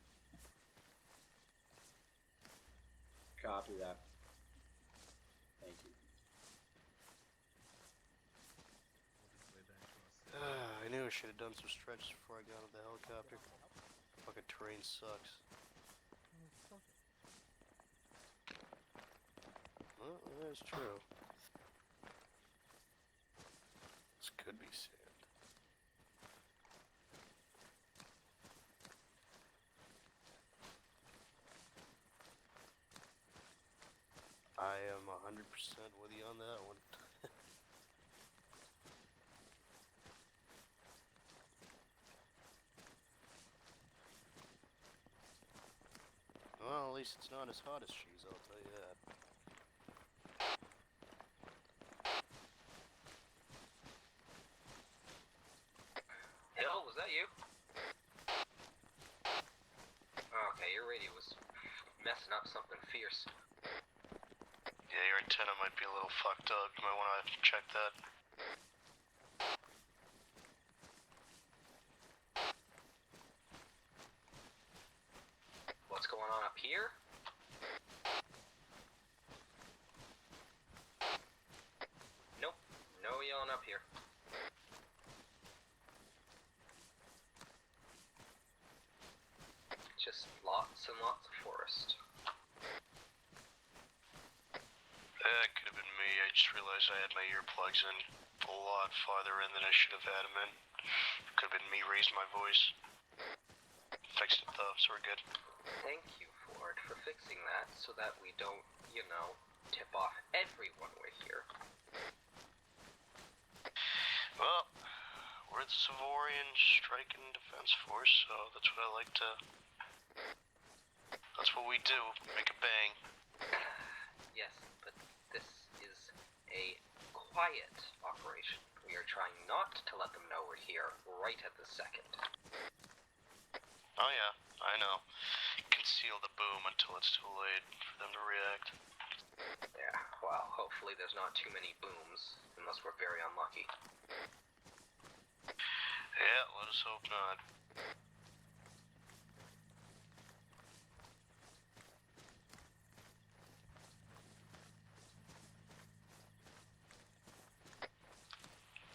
Copy that. Thank you. I knew I should have done some stretches before I got on the helicopter. Fucking terrain sucks. Well, that's true. This could be sand. I am 100% with you on that one. Well, at least it's not as hot as she's, I'll tell you that. Hill, was that you? Okay, your radio was messing up something fierce. Yeah, your antenna might be a little fucked up. You might want to check that. What's going on up here? Nope, no yelling up here. Just lots and lots of forest. That could have been me. I just realized I had my earplugs in a lot farther in than I should have had them in. Could have been me raising my voice. Fixed it though, so we're good. Thank you, Ford, for fixing that so that we don't, you know, tip off everyone we're here. Well, we're the Savorian Strike and Defense Force, so that's what I like to... That's what we do, make a bang. Yes, but this is a quiet operation. We are trying not to let them know we're here right at the second. Oh yeah, I know. Conceal the boom until it's too late for them to react. Yeah, well, hopefully there's not too many booms, unless we're very unlucky. Yeah, let us hope not.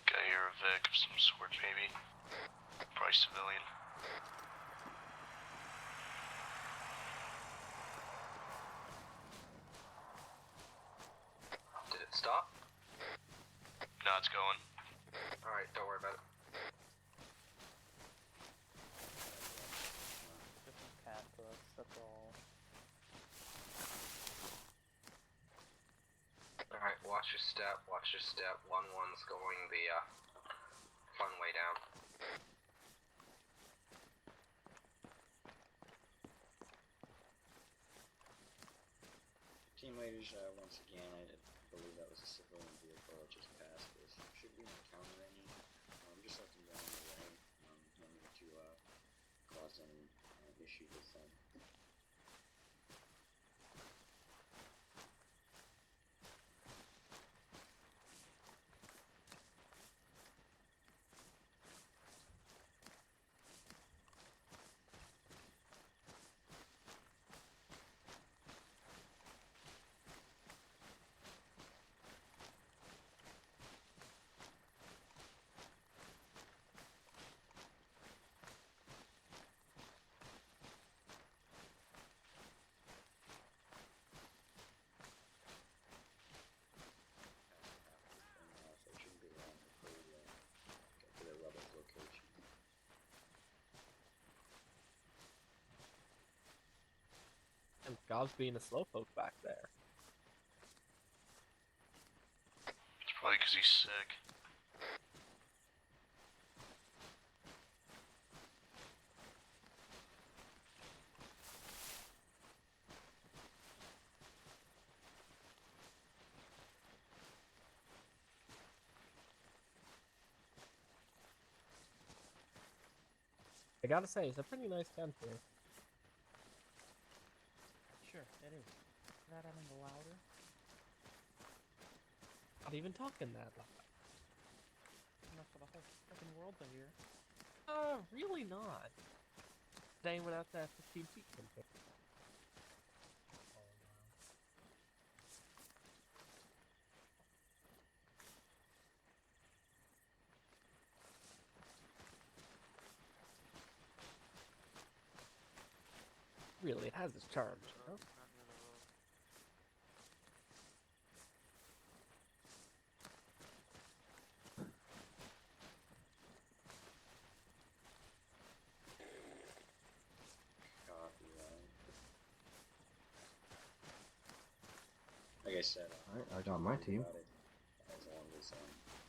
Guy here, a Vic of some sort, maybe. Probably civilian. Did it stop? No, it's going. Alright, don't worry about it. Cat to us, that's all. Alright, watch your step, watch your step. 1-1's going the, fun way down. Team leaders, once again, I believe that was a civilian vehicle that just passed us. Should we encounter any? Just let them go on their way. No need to cause any issue with them. So it shouldn't be long before we get to their rebel location. And God's being a slowpoke back there. It's probably because he's sick. I gotta say, it's a pretty nice tent here. Sure, it is. Not any louder. Not even talking that loud. Enough for the whole freaking world to hear. Really not. Staying without that 15 feet control. Really, it has its charms, you know? Like I said, Alright, I got my team. about it as long as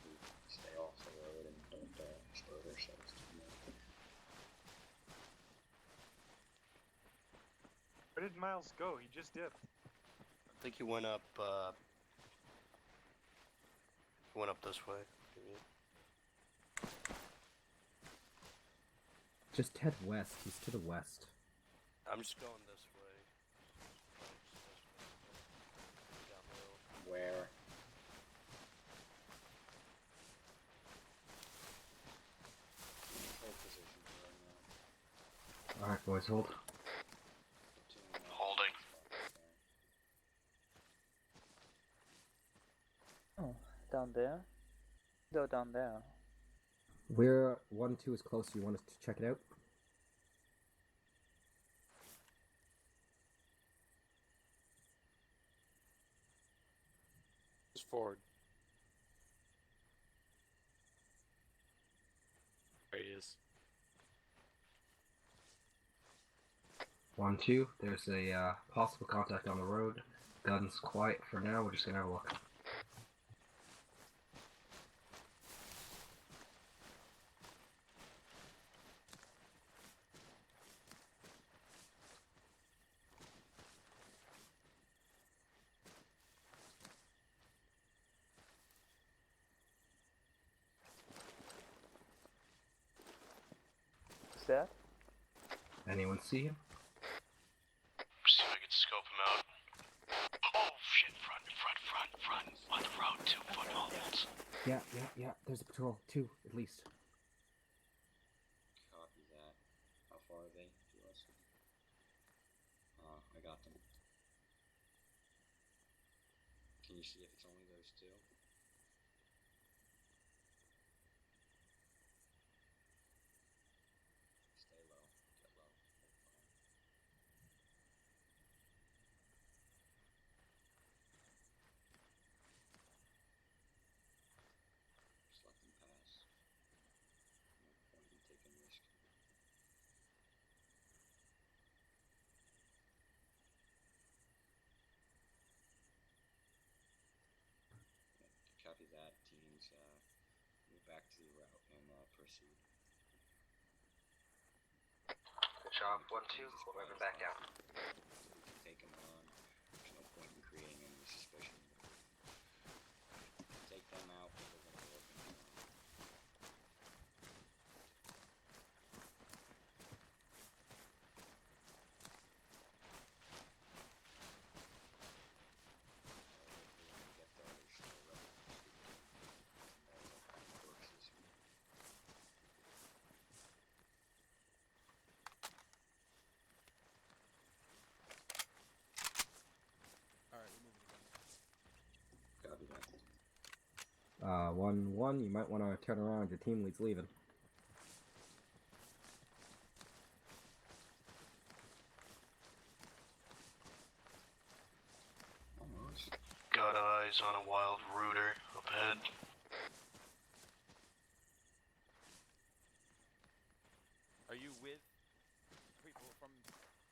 we stay off the road and don't expose ourselves too much. Where did Miles go? He just dipped. I think he went up, this way. Just head west. He's to the west. I'm just going this way. Down the hill. Where? Hold position right now. Alright, boys, hold. Holding. Oh, down there? Go down there. Where 1-2 is close, you want us to check it out? Just forward. There he is. 1-2, there's a possible contact on the road. Guns quiet for now, we're just gonna have a look. That? Anyone see him? See if I can scope him out. Oh shit, front. On the road, 2 footholds. Yeah, there's a patrol. 2, at least. Copy that. How far are they to us? I got them. Can you see if it's only those 2? Stay low. Get low. Just let them pass. No point in taking risk. Copy that. Teams, move back to the route and proceed. Good job, 1-2. We'll move it back out. We can take them on. There's no point in creating any suspicion. Take them out. We're going to work on them. Get there. There's still corpses. Alright, we're moving again. Copy that. 1-1, you might want to turn around, your team lead's leaving. Got eyes on a wild rooter up ahead. Are you with people from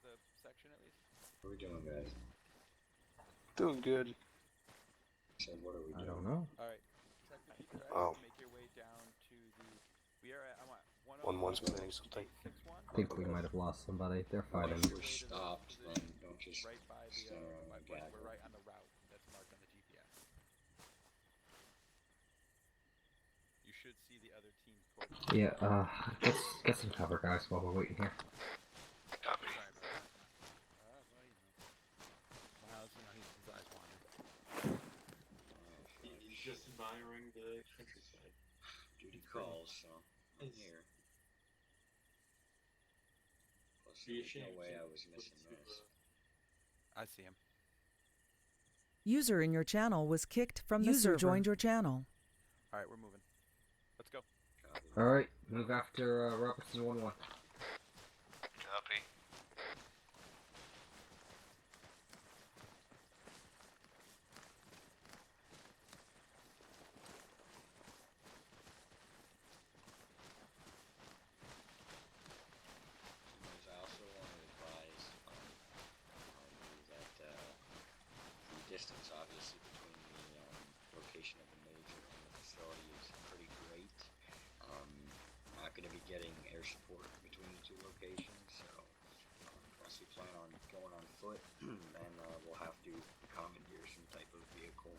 the section at least? What are we doing, guys? Doing good. Said, what are we doing? I don't know. Alright. Try Oh. to make your way down to the... We are at... I'm at 1-1's planning something. I think we might have lost somebody. They're fighting. If we're stopped, then don't just right by the, stand around and gag. we're right on the route that's marked on the GPS. You should see the other team towards Yeah, get some cover, guys, while we're waiting here. Copy. Sorry about that. Well, you know. Miles, you know, his eyes wander. He's just admiring the countryside. Duty calls, so I'm here. Plus, there's no way I was missing this. I see him. User in your channel was kicked from the server. User joined your channel. All right, we're moving. Let's go. Alright, move after Robertson 1-1. Copy. I also want to advise that the distance, obviously, between the location of the major and the facility is pretty great. Not going to be getting air support between the two locations, so unless we plan on going on foot, then we'll have to commandeer some type of vehicle.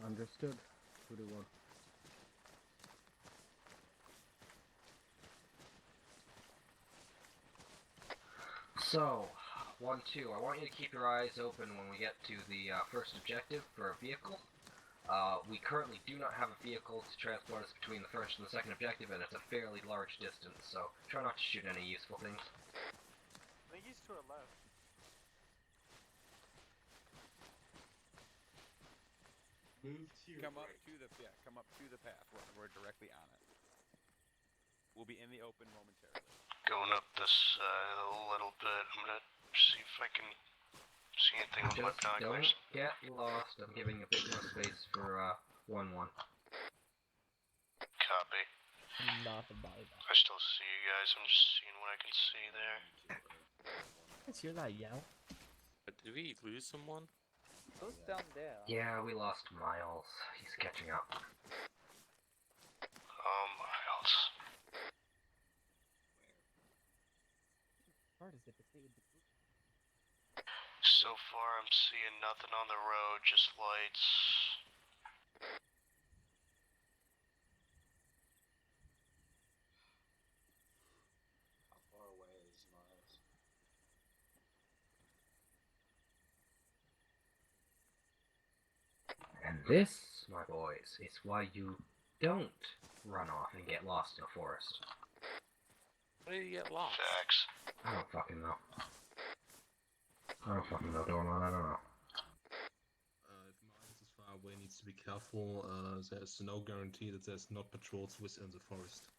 Understood. 2-1. So, 1-2. I want you to keep your eyes open when we get to the first objective for a vehicle. We currently do not have a vehicle to transport us between the first and the second objective, and it's a fairly large distance, so try not to shoot any useful things. I think he's to our left. Move to your Come right. up to the come up to the path. We're directly on it. We'll be in the open momentarily. Going up this a little bit. I'm gonna see if I can see anything with my Just binoculars. don't get lost. I'm giving a bit more space for 1-1. Copy. Not a buyback. I still see you guys. I'm just seeing what I can see there. Let's hear that yell. Did we lose someone? Who's down there? Yeah, we lost Miles. He's catching up. Miles. Hard as if it's So far, I'm seeing nothing on the road, just lights. How far away is Miles? And this, my boys, is why you don't run off and get lost in a forest. How did you get lost? Facts. I don't fucking know. Dorman, I don't know. If Miles is far away, needs to be careful. There's no guarantee that there's not patrols within the forest.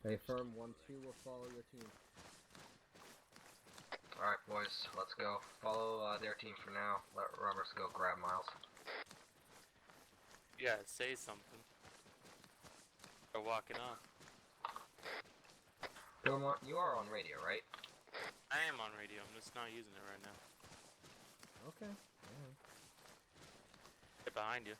Hey, firm 1-2 will follow your team. Alright, boys, let's go. Follow their team for now. Let Roberts go grab Miles. Yeah, say something. They're walking off. Dorman, you are on radio, right? I am on radio, I'm just not using it right now. Okay. Get behind you.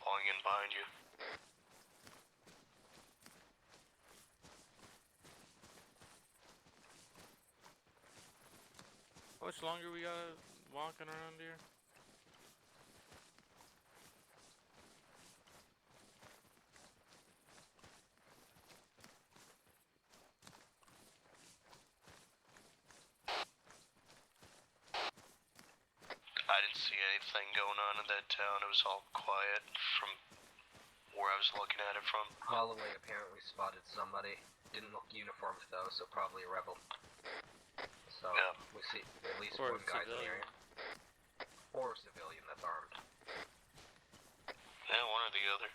Falling in behind you. How much longer we got walking around here? I didn't see anything going on in that town. It was all quiet from where I was looking at it from. Holloway apparently spotted somebody. Didn't look uniformed though, so probably a rebel. So, Yeah. we see at least Or one guy in the civilian. area. Or a civilian that's armed. Yeah, one or the other.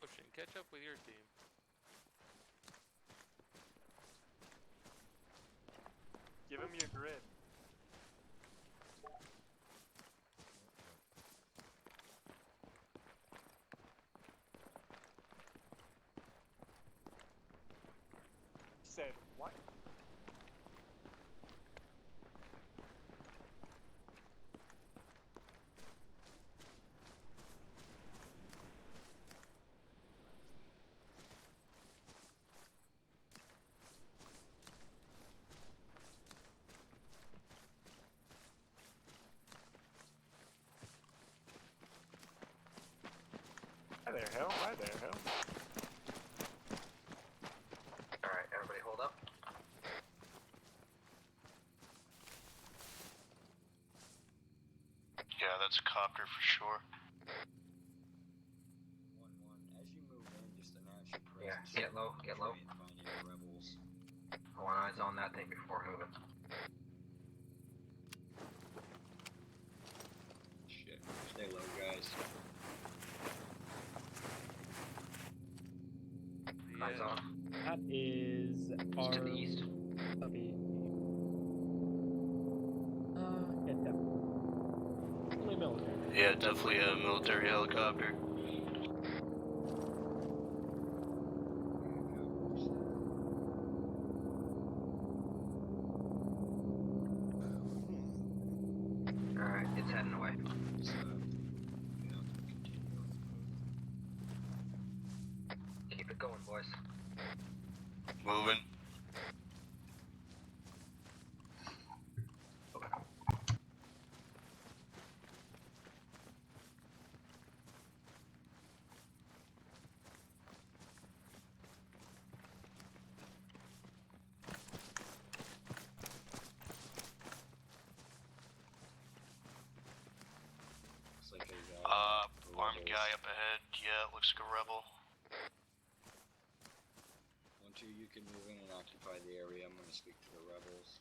Ocean, catch up with your team. Give him your grid. said what? Hi there, Hell. Hi there, Hell. Alright, everybody hold up. Yeah, that's a copter for sure. 1-1. As you move in, just announce your Yeah, presence. get low, get low. Try and find any rebels. I want eyes on that thing before moving. Shit. Stay low, guys. Eyes on. That is our... To the east. Puppy. Yeah, definitely military. Yeah, definitely a military helicopter. Alright, it's heading away. Keep it going, boys. Moving. Looks like a Armed guy up ahead. Yeah, it looks like a rebel. 1-2, you can move in and occupy the area. I'm gonna speak to the rebels.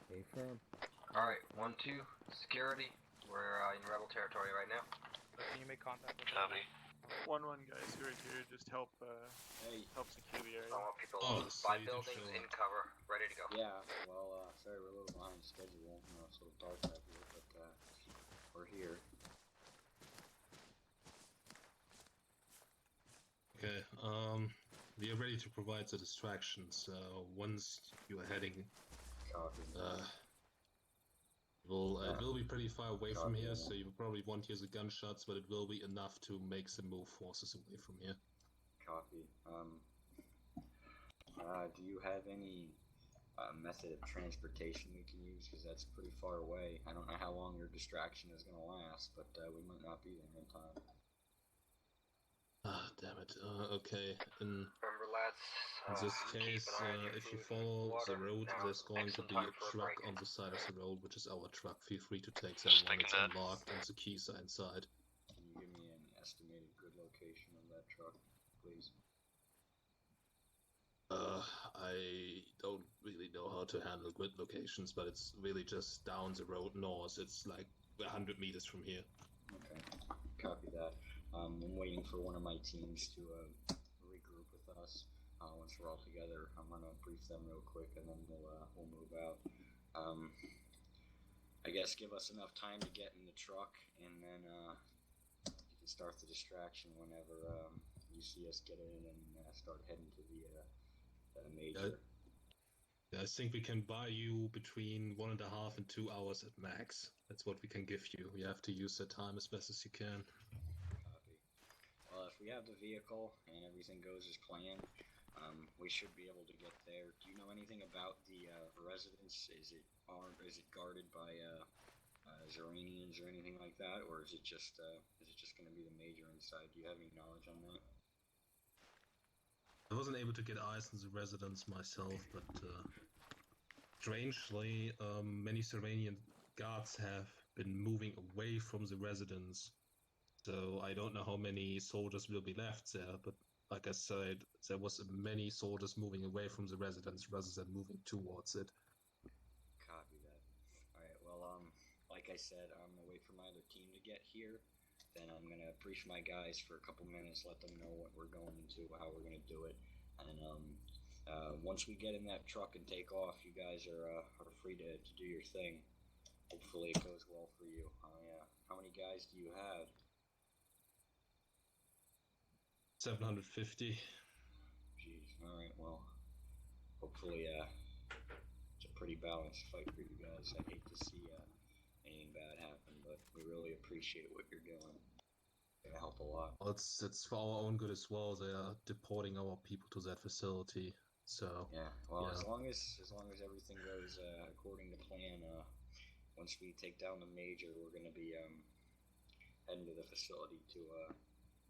Stay firm. Alright, 1-2, security. We're in rebel territory right now. Can you make contact with Copy. 1-1 guys, who are here, just help help secure the area. I want people Oh, by so you did buildings show in up. cover, ready to go. Yeah, well, sorry we're a little behind schedule. It's a little dark out here, but we're here. Okay, we are ready to provide the distraction, so once you are heading, Copy. it will be pretty far away from Copy, here, yeah. so you probably won't hear the gunshots, but it will be enough to make them move forces away from here. Copy. Do you have any method of transportation we can use? Because that's pretty far away. I don't know how long your distraction is going to last, but we might not be there in time. Ah, damn it. Okay, in Remember, lads, this keep case, an eye on your if you food, follow water. the road, Now there's going to excellent be time a for a truck break. on the side of the road, which is our truck. Feel free to take that Just one. It's thinking that. unlocked and the keys are inside. Can you give me an estimated good location of that truck, please? I don't really know how to handle grid locations, but it's really just down the road north. It's like 100 meters from here. Okay, copy that. I'm waiting for one of my teams to regroup with us. Once we're all together, I'm gonna brief them real quick, and then we'll move out. I guess give us enough time to get in the truck, and then you can start the distraction whenever you see us get in and start heading to the major. I think we can buy you between 1.5 and 2 hours at max. That's what we can give you. You have to use that time as best as you can. Copy. Well, if we have the vehicle and everything goes as planned, we should be able to get there. Do you know anything about the residence? Is it guarded by Zeranians or anything like that, or is it just going to be the major inside? Do you have any knowledge on that? I wasn't able to get eyes on the residence myself, but strangely, many Savorian guards have been moving away from the residence. So I don't know how many soldiers will be left there, but like I said, there was many soldiers moving away from the residence rather than moving towards it. Copy that. Alright, well, like I said, I'm gonna wait for my other team to get here. Then I'm gonna brief my guys for a couple minutes, let them know what we're going into, how we're gonna do it. And once we get in that truck and take off, you guys are free to do your thing. Hopefully it goes well for you. How many guys do you have? 750. Jeez, alright, well, hopefully, it's a pretty balanced fight for you guys. I hate to see anything bad happen, but we really appreciate what you're doing. It's gonna help a lot. Well, it's for our own good as well. They are deporting our people to that facility. So Yeah, well, yeah. as long as everything goes according to plan, once we take down the major, we're gonna be heading to the facility to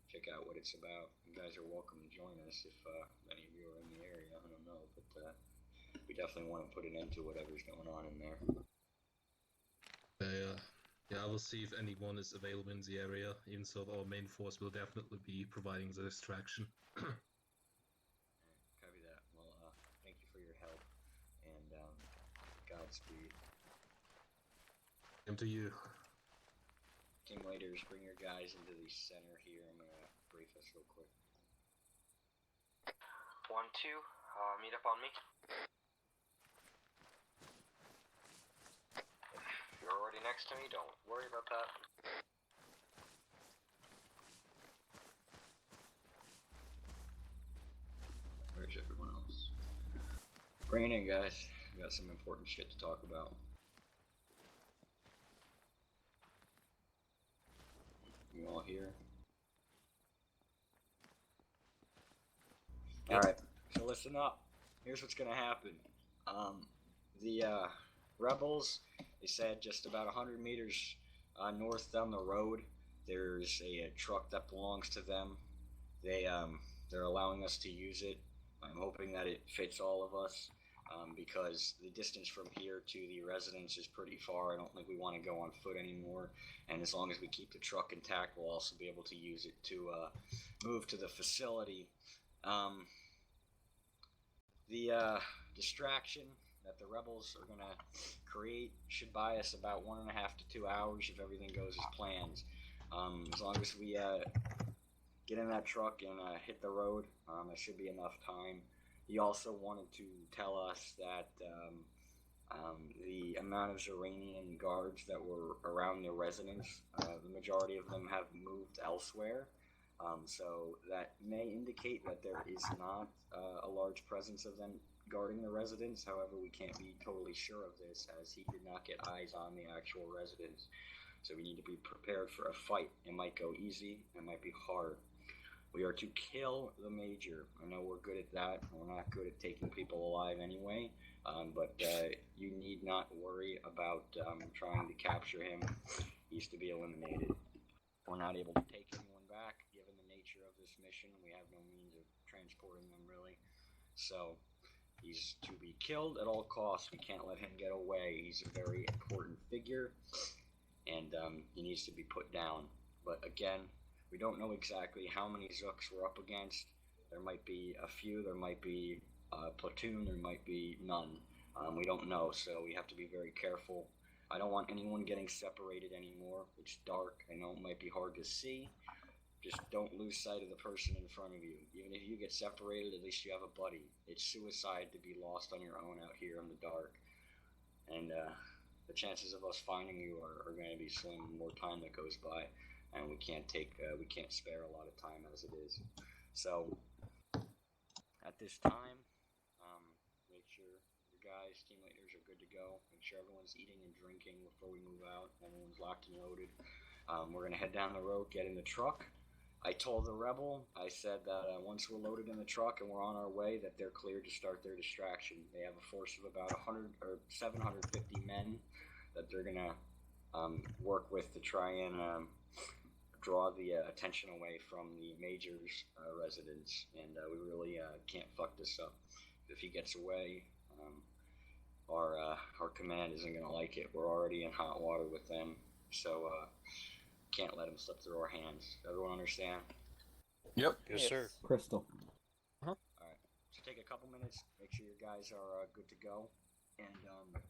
check out what it's about. You guys are welcome to join us if any of you are in the area. I don't know, but we definitely want to put an end to whatever's going on in there. Yeah, I will see if anyone is available in the area. Even so, our main force will definitely be providing the distraction. Copy that. Well, thank you for your help, and Godspeed. Same to you. Team leaders, bring your guys into the center here. I'm gonna brief us real quick. 1-2, meet up on me. You're already next to me, don't worry about that. Where's everyone else? Bring it in, guys. We got some important shit to talk about. You all here? Alright, so listen up. Here's what's gonna happen. The rebels, they said just about 100 meters north down the road, there's a truck that belongs to them. They're allowing us to use it. I'm hoping that it fits all of us. Because the distance from here to the residence is pretty far. I don't think we want to go on foot anymore, and as long as we keep the truck intact, we'll also be able to use it to move to the facility. The distraction that the rebels are going to create should buy us about 1.5 to 2 hours if everything goes as planned. As long as we get in that truck and hit the road, there should be enough time. He also wanted to tell us that the amount of Iranian guards that were around their residence, the majority of them have moved elsewhere. So that may indicate that there is not a large presence of them guarding the residence. However, we can't be totally sure of this as he did not get eyes on the actual residence. So we need to be prepared for a fight. It might go easy, it might be hard. We are to kill the Major. I know we're good at that. We're not good at taking people alive anyway, but you need not worry about trying to capture him. He's to be eliminated. We're not able to take anyone back, given the nature of this mission. We have no means of transporting them, really. So, he's to be killed at all costs. We can't let him get away. He's a very important figure, and he needs to be put down. But again, we don't know exactly how many Zooks we're up against. There might be a few, there might be a platoon, there might be none. We don't know, so we have to be very careful. I don't want anyone getting separated anymore. It's dark. I know it might be hard to see. Just don't lose sight of the person in front of you. Even if you get separated, at least you have a buddy. It's suicide to be lost on your own out here in the dark. And the chances of us finding you are going to be slim the more time that goes by. And we can't spare a lot of time as it is. So, at this time, make sure your guys, team leaders are good to go. Make sure everyone's eating and drinking before we move out. Everyone's locked and loaded. We're going to head down the road, get in the truck. I told the rebel, I said that once we're loaded in the truck and we're on our way, that they're cleared to start their distraction. They have a force of about 750 men that they're going to work with to try and draw the attention away from the Major's residence, and we really can't fuck this up. If he gets away, our command isn't going to like it. We're already in hot water with them, so can't let him slip through our hands. Everyone understand? Yep. Yes, sir. Crystal. All right. So take a couple minutes, make sure your guys are good to go, and then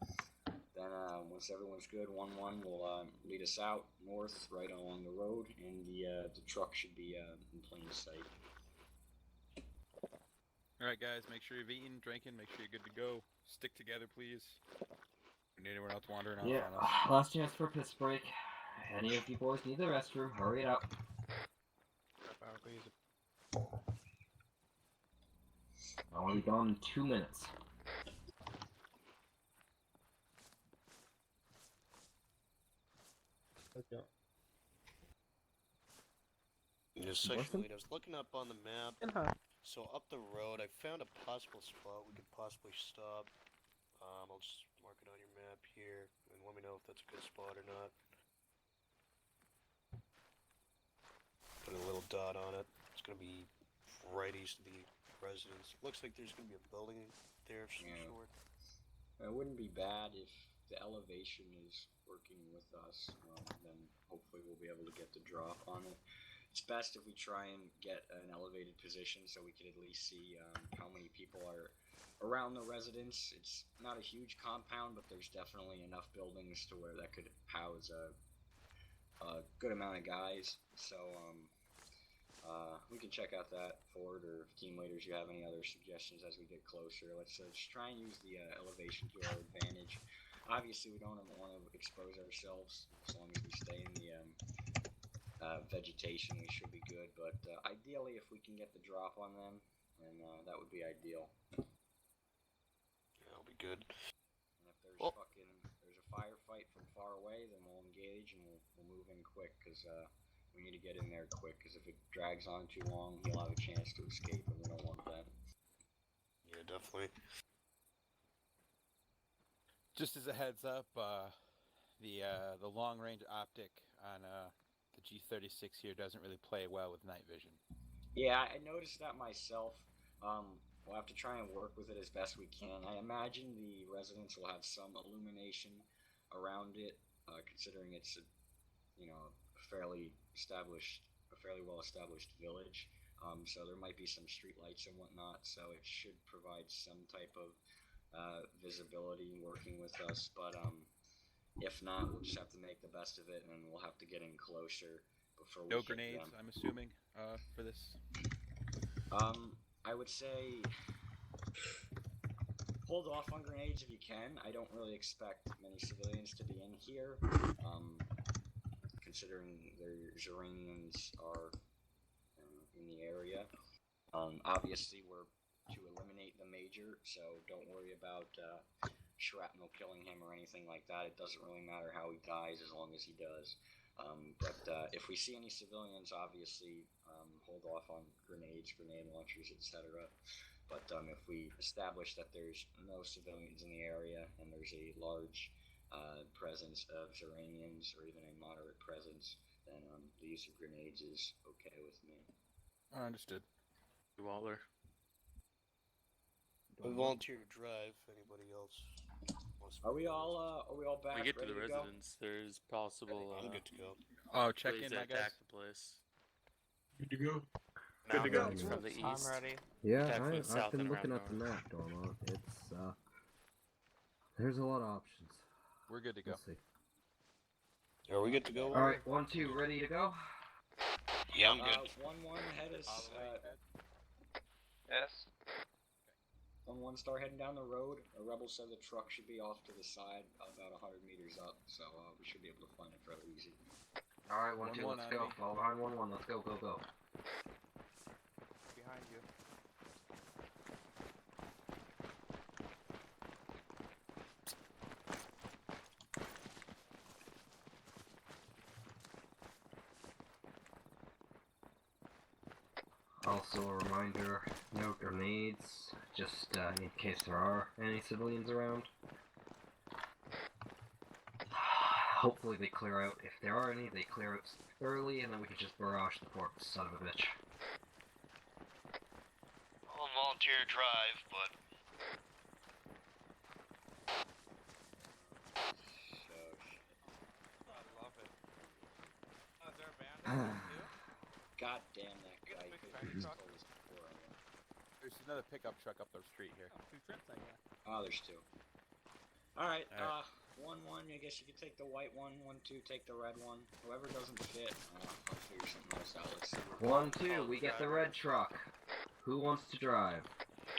once everyone's good, 1-1 will lead us out north, right along the road, and the truck should be in plain sight. Alright guys, make sure you've eaten, drinking, make sure you're good to go. Stick together, please. Don't need anyone else wandering off Yeah, on us. last chance for a piss break. Any of you boys need the restroom, hurry it up. I want to be gone in 2 minutes. Let's go. Just section lead. I was looking up on the map. So up the road, I found a possible spot we could possibly stop. I'll just mark it on your map here, and let me know if that's a good spot or not. Put a little dot on it. It's gonna be right east of the residence. Looks like there's gonna be a building there of some sort. It wouldn't be bad if the elevation is working with us. Then hopefully we'll be able to get the drop on it. It's best if we try and get an elevated position so we can at least see how many people are around the residence. It's not a huge compound, but there's definitely enough buildings to where that could house a good amount of guys. So we can check out that Ford, or if team leaders you have any other suggestions as we get closer. Let's just try and use the elevation to our advantage. Obviously we don't want to expose ourselves. As long as we stay in the vegetation, we should be good, but ideally if we can get the drop on them, then that would be ideal. That'll be good. And if there's there's a firefight from far away, then we'll engage and we'll move in quick, because we need to get in there quick, because if it drags on too long, he'll have a chance to escape, and we don't want that. Yeah, definitely. Just as a heads up, the long range optic on the G36 here doesn't really play well with night vision. Yeah, I noticed that myself. We'll have to try and work with it as best we can. I imagine the residence will have some illumination around it, considering it's a fairly well established village. So there might be some street lights and whatnot. So it should provide some type of visibility working with us. But if not, we'll just have to make the best of it, and we'll have to get in closer before we No hit grenades, them. I'm assuming, for this. I would say hold off on grenades if you can. I don't really expect many civilians to be in here, considering there's Iranians are in the area. Obviously, we're to eliminate the major, so don't worry about shrapnel killing him or anything like that. It doesn't really matter how he dies as long as he does. But if we see any civilians, obviously hold off on grenades, grenade launchers, etc. But if we establish that there's no civilians in the area and there's a large presence of Iranians, or even a moderate presence, then the use of grenades is okay with me. Understood. Waller. I volunteer to drive. Anybody else? Are we all back? When we get to ready the go? residence, there's possible. I'm good to go. Oh, check in, ways my to attack guys. the place. Good to go. Good to go. Mountains from the I'm east. ready. Yeah, attack from the I've south been and looking around at the north. map, Dormo. It's there's a lot of options. We're good to go. We'll see. Are we good to go? All right, 1-2, ready to go? Yeah, I'm good. 1-1, head us. Yes. 1-1, start heading down the road. A rebel said the truck should be off to the side, about 100 meters up, so we should be able to find it fairly easy. All right, 1-2, 1-1 let's on go. me. Fall behind 1-1, let's go, go, go. Behind you. Also a reminder, no grenades, just in case there are any civilians around. Hopefully they clear out. If there are any, they clear out early, and then we can just barrage the poor son of a bitch. I'll volunteer to drive, but I love it. Oh, is there a band? God damn that guy. There's another pickup truck up the street here. Oh, 2 trips, I guess. Oh, there's 2. Alright, Alright. 1-1, I guess you could take the white one. 1-2, take the red one. Whoever doesn't fit, I'll figure something else out. Let's see. 1-2, we get the red truck. Who wants to drive?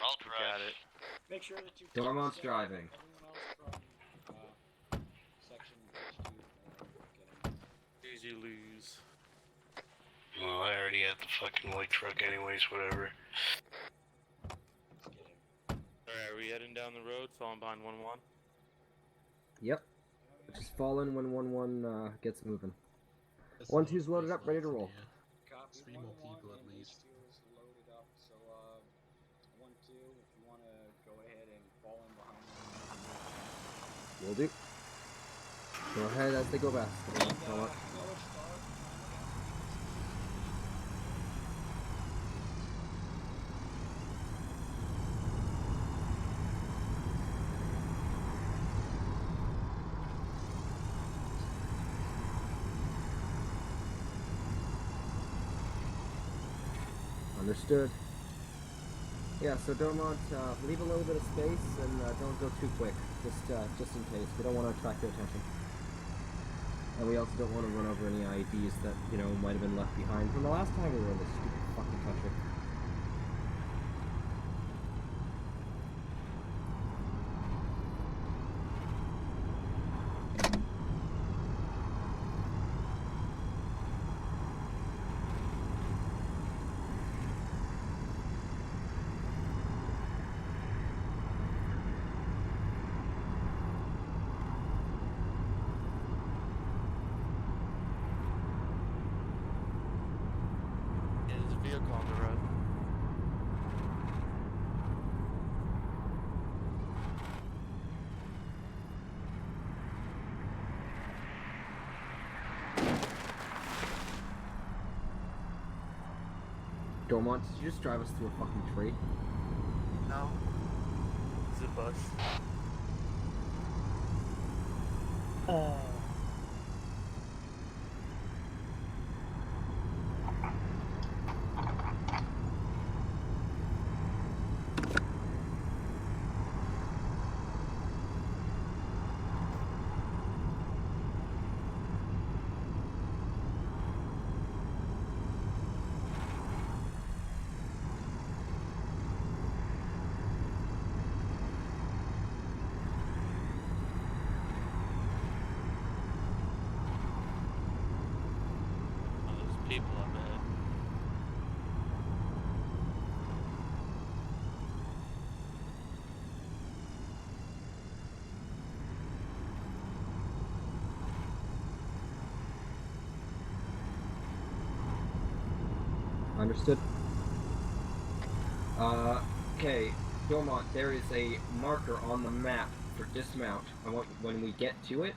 I'll drive. Got it. Make sure that you Dormont's driving. Everyone else from section H2. Easy lose. Well, I already had the fucking white truck anyways, whatever. Alright, are we heading down the road, falling behind 1-1? Yep. Just fall in when 1-1 gets moving. There's 1-2's no loaded space up, ready to left in roll. here. Copy. 3 more 1-1, people at and least. H2 is loaded up. So 1-2, if you want to go ahead and fall in behind them. Will do. Go ahead as they go best. Understood. Yeah, so Dormont, leave a little bit of space and don't go too quick, just in case. We don't want to attract their attention. And we also don't want to run over any IEDs that, you know, might have been left behind from the last time we were in this stupid fucking country. There's a vehicle on the road. Dormont, did you just drive us through a fucking tree? No. It's a bus. People up ahead. Understood. Okay, Dormont, there is a marker on the map for dismount. When we get to it,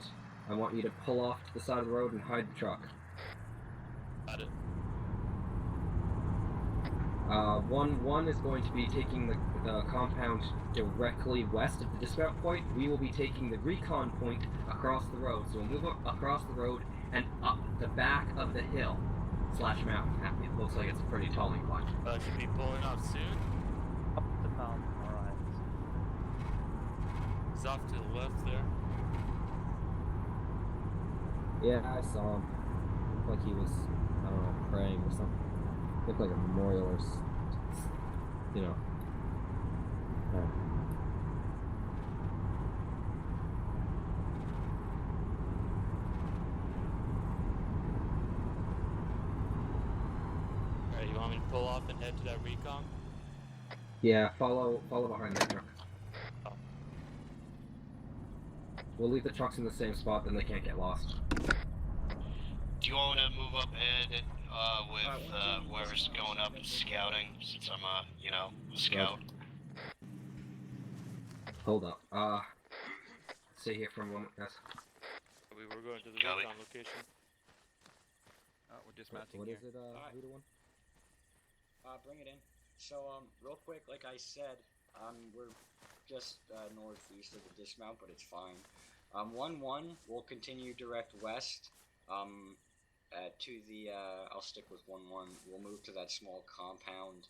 I want you to pull off to the side of the road and hide the truck. Got it. 1-1 is going to be taking the compound directly west of the dismount point. We will be taking the recon point across the road. So we'll move up across the road and up the back of the hill / mountain. It looks like it's a pretty tall incline. Should be pulling off soon. Up the mountain, alright. He's off to the left there. Yeah, I saw him. Looked like he was, I don't know, praying or something. Looked like a memorial or, you know. Alright, you want me to pull off and head to that recon? Yeah, follow behind that truck. Oh. We'll leave the trucks in the same spot, then they can't get lost. Do you want to move up ahead with whoever's going up and scouting, since I'm a scout? Hold up. Stay here for a moment, guys. We were going to the recon location. We're dismounting What here. is it, Leader One? Bring it in. So, real quick, like I said, we're just northeast of the dismount, but it's fine. 1-1 will continue direct west. To the, I'll stick with 1-1. We'll move to that small compound.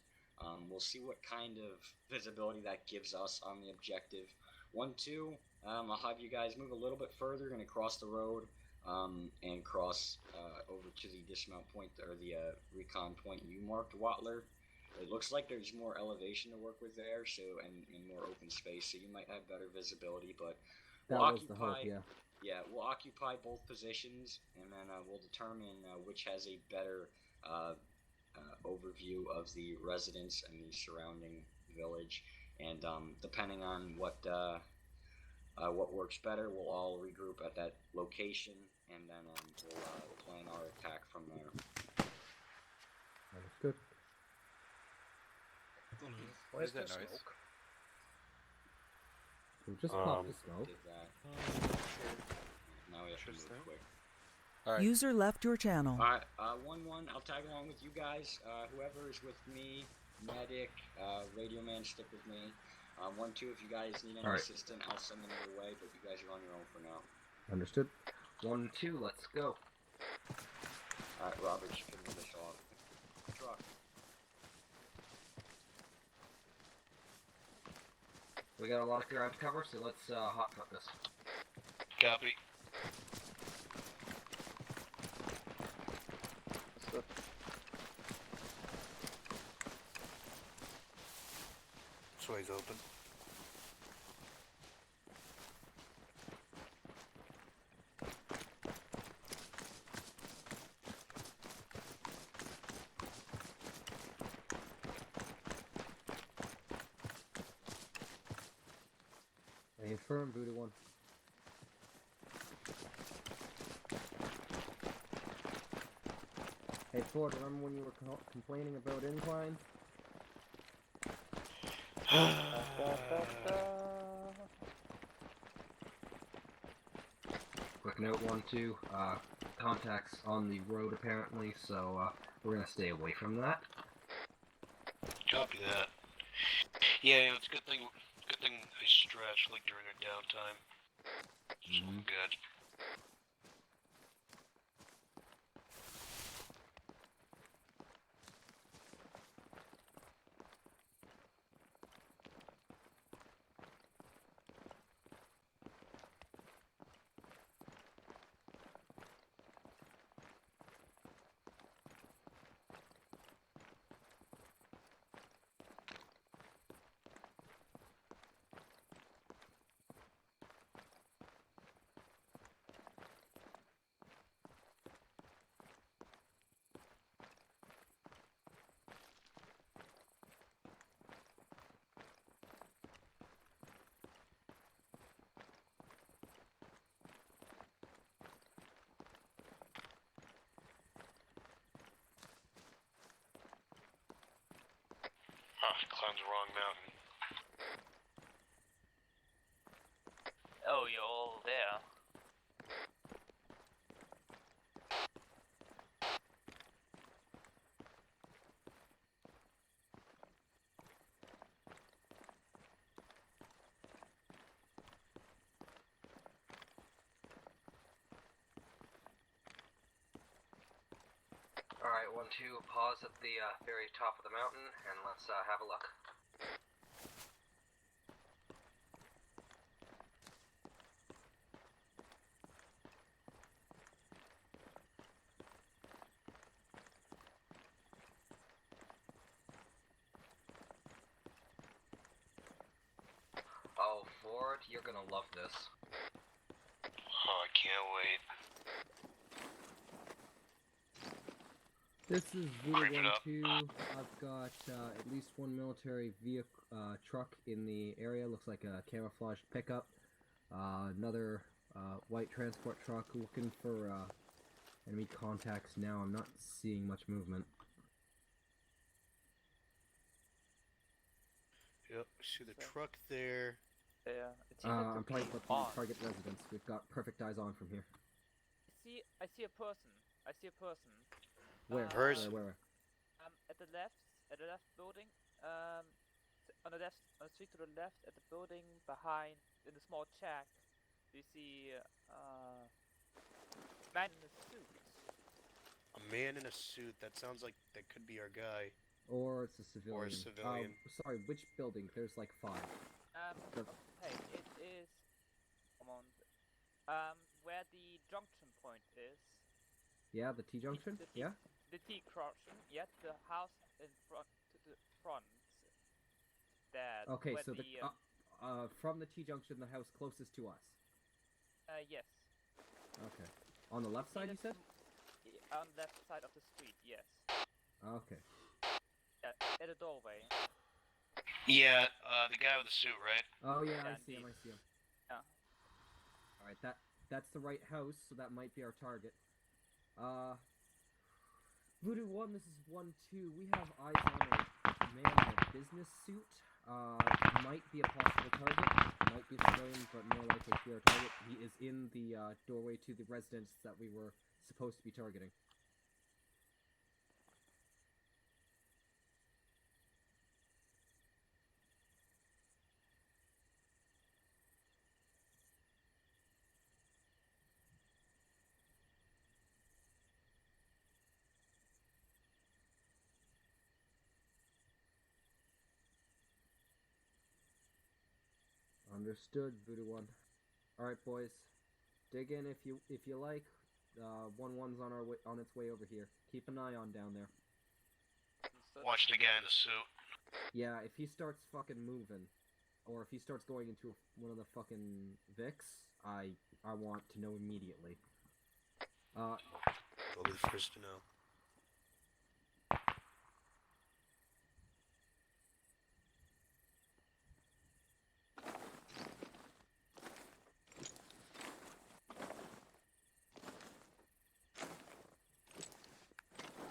We'll see what kind of visibility that gives us on the objective. 1-2, I'll have you guys move a little bit further, gonna cross the road, and cross over to the dismount point, or the recon point you marked, Watler. It looks like there's more elevation to work with there, so and more open space, so you might have better visibility, but That we'll was the hope, yeah. Yeah, we'll occupy both positions, and then we'll determine which has a better overview of the residents and the surrounding village. And depending on what works better, we'll all regroup at that location and then we'll plan our attack from there. Understood. Where's that the noise? smoke? We'll just pop the smoke. Did that. Now we have to move quick. User left your channel. Alright, 1-1, I'll tag along with you guys. Whoever is with me, medic, radio man, stick with me. 1-2, if you guys need any assistance, I'll send them your way, but you guys are on your own for now. Understood. 1-2, let's go. Alright, Robert, you can move this off. Truck. We got a lot of ground to cover, so let's hot foot this. Copy. This way's open. I confirm, Voodoo 1. Hey Ford, remember when you were complaining about inclines? Quick note 1-2, contacts on the road apparently, so we're gonna stay away from that. Copy that. Yeah, it's a good thing I stretched like during our downtime. It's good. Climbed the wrong mountain. Oh, you're all there. Alright, 1-2, pause at the very top of the mountain, and let's have a look. Oh, Ford, you're gonna love this. Oh, I can't wait. This is Creep it Voodoo up. 1-2. I've got at least one military vehicle truck in the area. Looks like a camouflaged pickup. Another white transport truck. Looking for enemy contacts now. I'm not seeing much movement. Yep, see the truck there. Yeah, it seems like I'm talking about the target residence. We've got perfect eyes on from here. I see a person. I see a person. Where? Where? At the left building. On the street to the left, at the building behind, in the small shack, you see man in a suit. A man in a suit. That sounds like that could be our guy. Or it's a civilian. Or a civilian. Sorry, which building? There's like 5. Hey, it is. Come on. Where the junction point is. Yeah, the T junction. Yeah. The T crossing. Yeah, the house in front to the front. That. Okay, so from the T junction, the house closest to us. Yes. Okay. On the left side, you said? On the left side of the street. Yes. Okay. At a doorway. Yeah, the guy with the suit, right? Oh yeah, I see him. Yeah. All right, that's the right house, so that might be our target. Voodoo 1, this is 1-2. We have eyes on a man in a business suit. Might be a possible target. Might be civilian, but more likely to be our target. He is in the doorway to the residence that we were supposed to be targeting. Understood, Voodoo 1. Alright, boys. Dig in if you like. 1-1's on its way over here. Keep an eye on down there. Watch the guy in the suit. Yeah, if he starts fucking moving, or if he starts going into one of the fucking Vics, I want to know immediately. I'll be the first to know.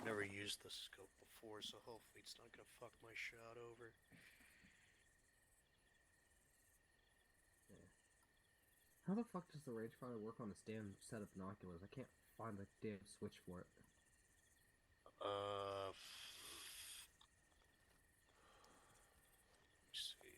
Never used the scope before, so hopefully it's not gonna fuck my shot over. How the fuck does the rangefinder work on this damn set of binoculars? I can't find the damn switch for it. Let's see.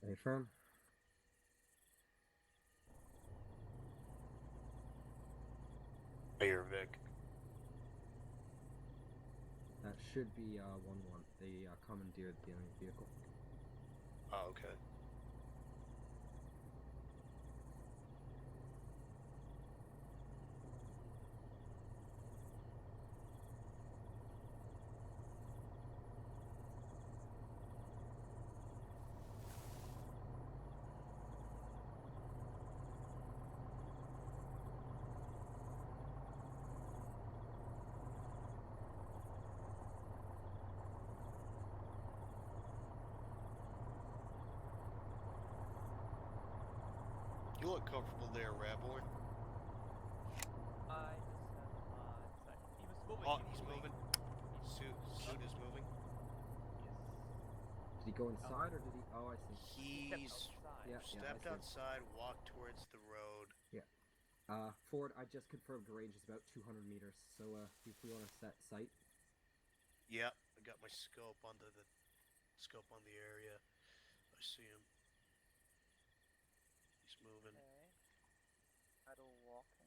Hey, firm. Here, Vic. That should be 1-1. They commandeered the enemy vehicle. Oh, okay. You look comfortable there, Raborn. I just have he was moving. Oh, he's moving. Suit is moving. Did he go inside or did he? Oh, I see. He's stepped outside, walked towards the road. Yeah. Ford, I just confirmed the range is about 200 meters. So, if we want to set sight. Yep, I got my scope on the scope on the area. I see him. He's moving. Okay. Idle walking.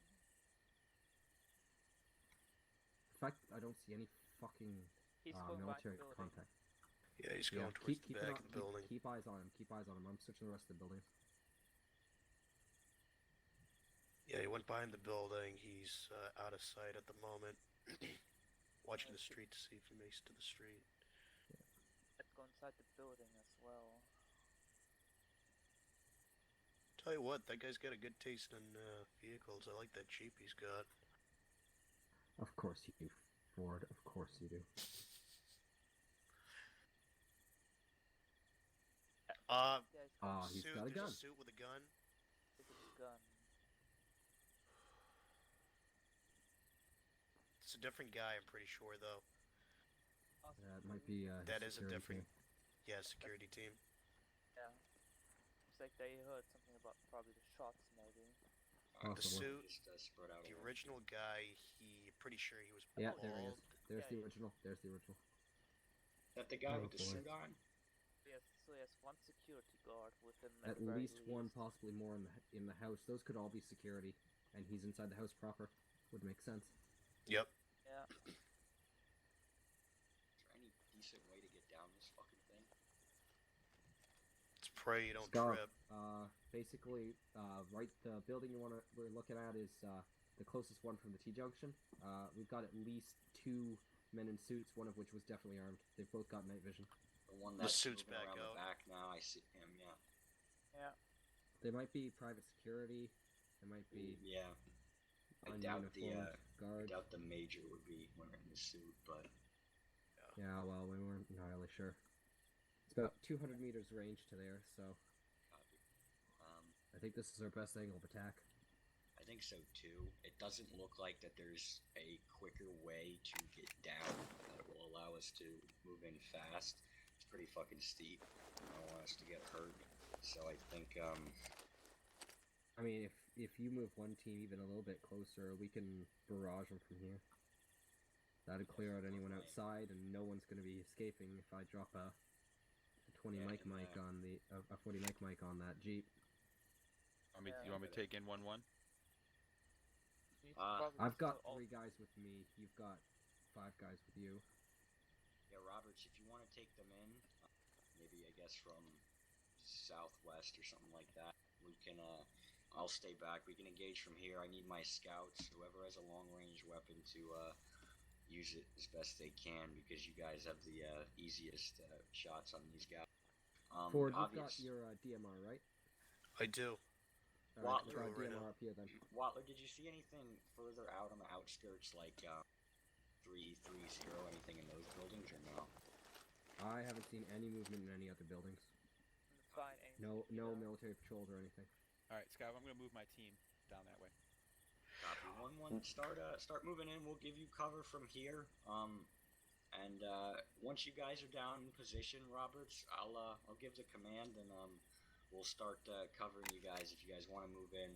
In fact, I don't see any fucking military contact. Yeah, he's going towards the back of the building. Keep eyes on him. Keep eyes on him. I'm searching the rest of the buildings. Yeah, he went behind the building. He's out of sight at the moment. Watching the street to see if he makes it to the street. Let's go inside the building as well. Tell you what, that guy's got a good taste in vehicles. I like that Jeep he's got. Of course you do, Ford. Of course you do. He's got a gun. A suit with a gun. It's a different guy, I'm pretty sure, though. It might be that is a different, team. Security team. Yeah. It's like they heard something about probably the shots, maybe. The suit, the original guy, pretty sure he was Yeah, bald. there he is. There's the original. There's the original. Is that the guy with the suit on? Yes, also has one security guard with him At the very least one, possibly more in the house. Those could all be security, and he's inside the house proper. Would make sense. Yep. Yeah. Is there any decent way to get down this fucking thing? Let's pray you don't Scott, trip. basically, right, the building we're looking at is the closest one from the T-junction. We've got at least 2 men in suits, one of which was definitely armed. They've both got night vision. The one that's suit's moving back around out. the back now, I see him, yeah. Yeah. They might be private security. They might be. Yeah. I doubt the major would be wearing the suit, but. Yeah, well, we weren't entirely sure. It's about 200 meters range to there, so. Copy. I think this is our best angle of attack. I think so too. It doesn't look like that there's a quicker way to get down that will allow us to move in fast. It's pretty fucking steep. I don't want us to get hurt. So I think, I mean, if you move one team even a little bit closer, we can barrage them from here. That'd clear out anyone outside, and no one's going to be escaping if I drop a 20 mic on the a 40 mic on that Jeep. You want me to take in 1-1? I've got 3 guys with me. You've got 5 guys with you. Yeah, Roberts, if you want to take them in, maybe I guess from southwest or something like that, we can. I'll stay back. We can engage from here. I need my scouts, whoever has a long-range weapon, to use it as best they can, because you guys have the easiest shots on these guys. Ford, you've got your DMR, right? I do. Alright, got DMR up here then. Watler, did you see anything further out on the outskirts, like 330, anything in those buildings, or no? I haven't seen any movement in any other buildings. Fine. No military patrols or anything. Alright, Scav, I'm gonna move my team down that way. Copy. 1-1. Start moving in. We'll give you cover from here. And once you guys are down in position, Roberts, I'll give the command, and we'll start covering you guys if you guys want to move in.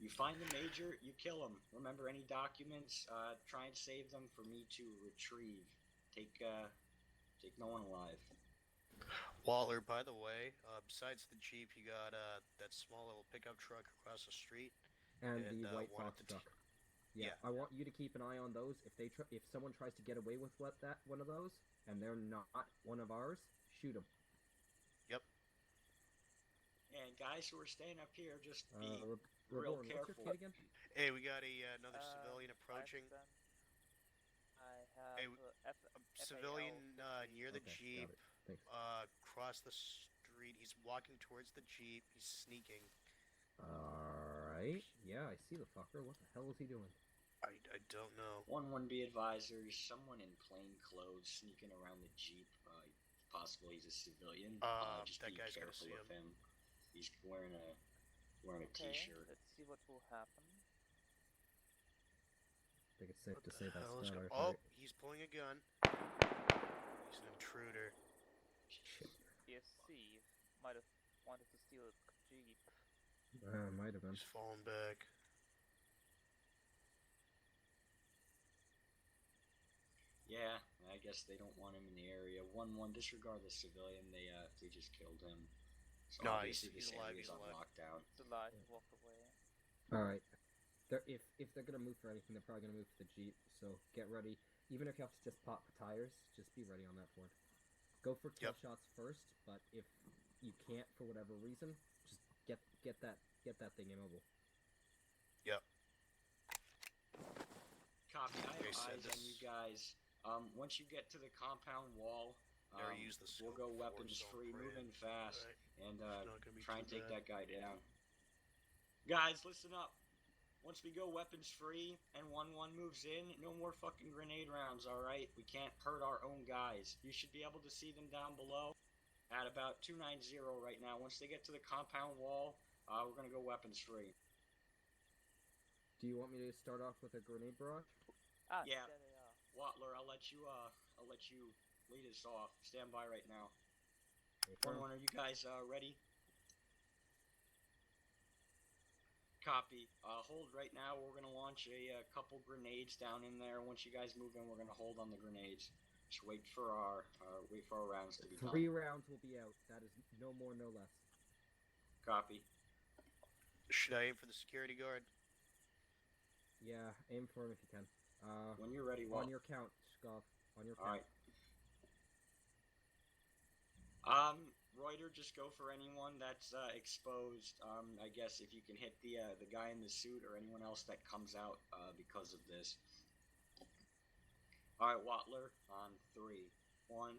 You find the major, you kill him. Remember, any documents, try and save them for me to retrieve. Take no one alive. Waller, by the way, besides the Jeep, you got that small little pickup truck across the street. And the white box truck. Yeah, I want you to keep an eye on those. If someone tries to get away with one of those, and they're not one of ours, shoot them. Yep. And guys who are staying up here, just be real careful. What's your kid again? Hey, we got another civilian approaching. I have civilian near the Jeep. Across the street. He's walking towards the Jeep. He's sneaking. Alright. Yeah, I see the fucker. What the hell is he doing? I don't know. 1-1 be advisors. Someone in plain clothes sneaking around the Jeep. Possible he's a civilian. Just that be guy's gonna careful see of him. He's wearing a t-shirt. Let's see what will happen. I think it's safe to say that's not our Oh, target. he's pulling a gun. He's an intruder. Shit. Yes, Steve might have wanted to steal a Jeep. Might have been. He's falling back. Yeah, I guess they don't want him in the area. 1-1, disregard the civilian. They just killed him. So no, obviously he's this alive. area's He's on alive. lockdown. He's alive. Walk away. All right. If they're gonna move for anything, they're probably gonna move for the Jeep. So get ready. Even if you have to just pop the tires, just be ready on that Ford. Go for kill shots first, but if you can't for whatever reason, just get that thing immobile. Yep. Copy. I have eyes on you guys. Once you get to the compound wall, we'll go weapons free, moving fast, and try and take that guy down. Guys, listen up. Once we go weapons free and 1-1 moves in, no more fucking grenade rounds, alright? We can't hurt our own guys. You should be able to see them down below at about 290 right now. Once they get to the compound wall, we're gonna go weapons free. Do you want me to start off with a grenade barrage? Yeah. Watler, I'll let you lead us off. Stand by right now. 1-1, are you guys ready? Copy. Hold right now. We're gonna launch a couple grenades down in there. Once you guys move in, we're gonna hold on the grenades. Just wait for our rounds to be done. 3 rounds will be out. That is no more, no less. Copy. Should I aim for the security guard? Yeah, aim for him if you can. When you're ready, on your count, Scoff. On your count. Alright. Reuter, just go for anyone that's exposed. I guess if you can hit the guy in the suit or anyone else that comes out because of this. Alright, Watler, on 3. 1,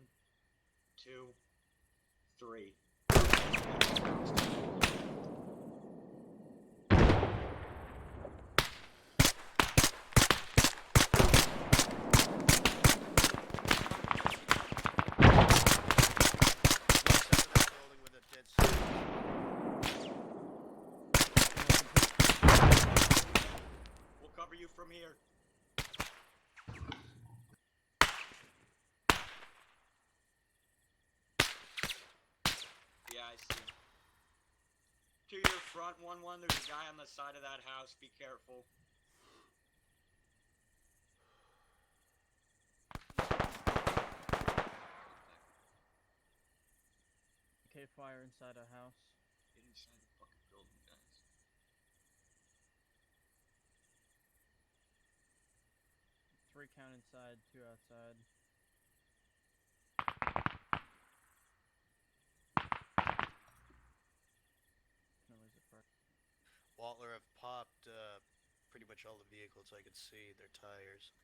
2, 3. We'll cover you from here. Yeah, I see. To your front, 1-1, there's a guy on the side of that house. Be careful. Okay, fire inside a house. Get inside the fucking building, guys. Three count inside, 2 outside. Waltler have popped pretty much all the vehicles I could see, their tires.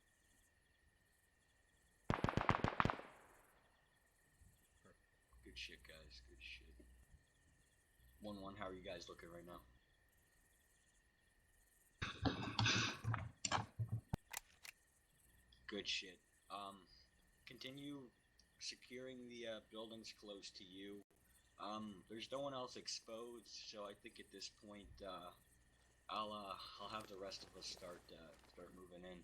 Good shit, guys. Good shit. 1-1, how are you guys looking right now? Good shit. Continue securing the buildings close to you. There's no one else exposed, so I think at this point, I'll have the rest of us start moving in.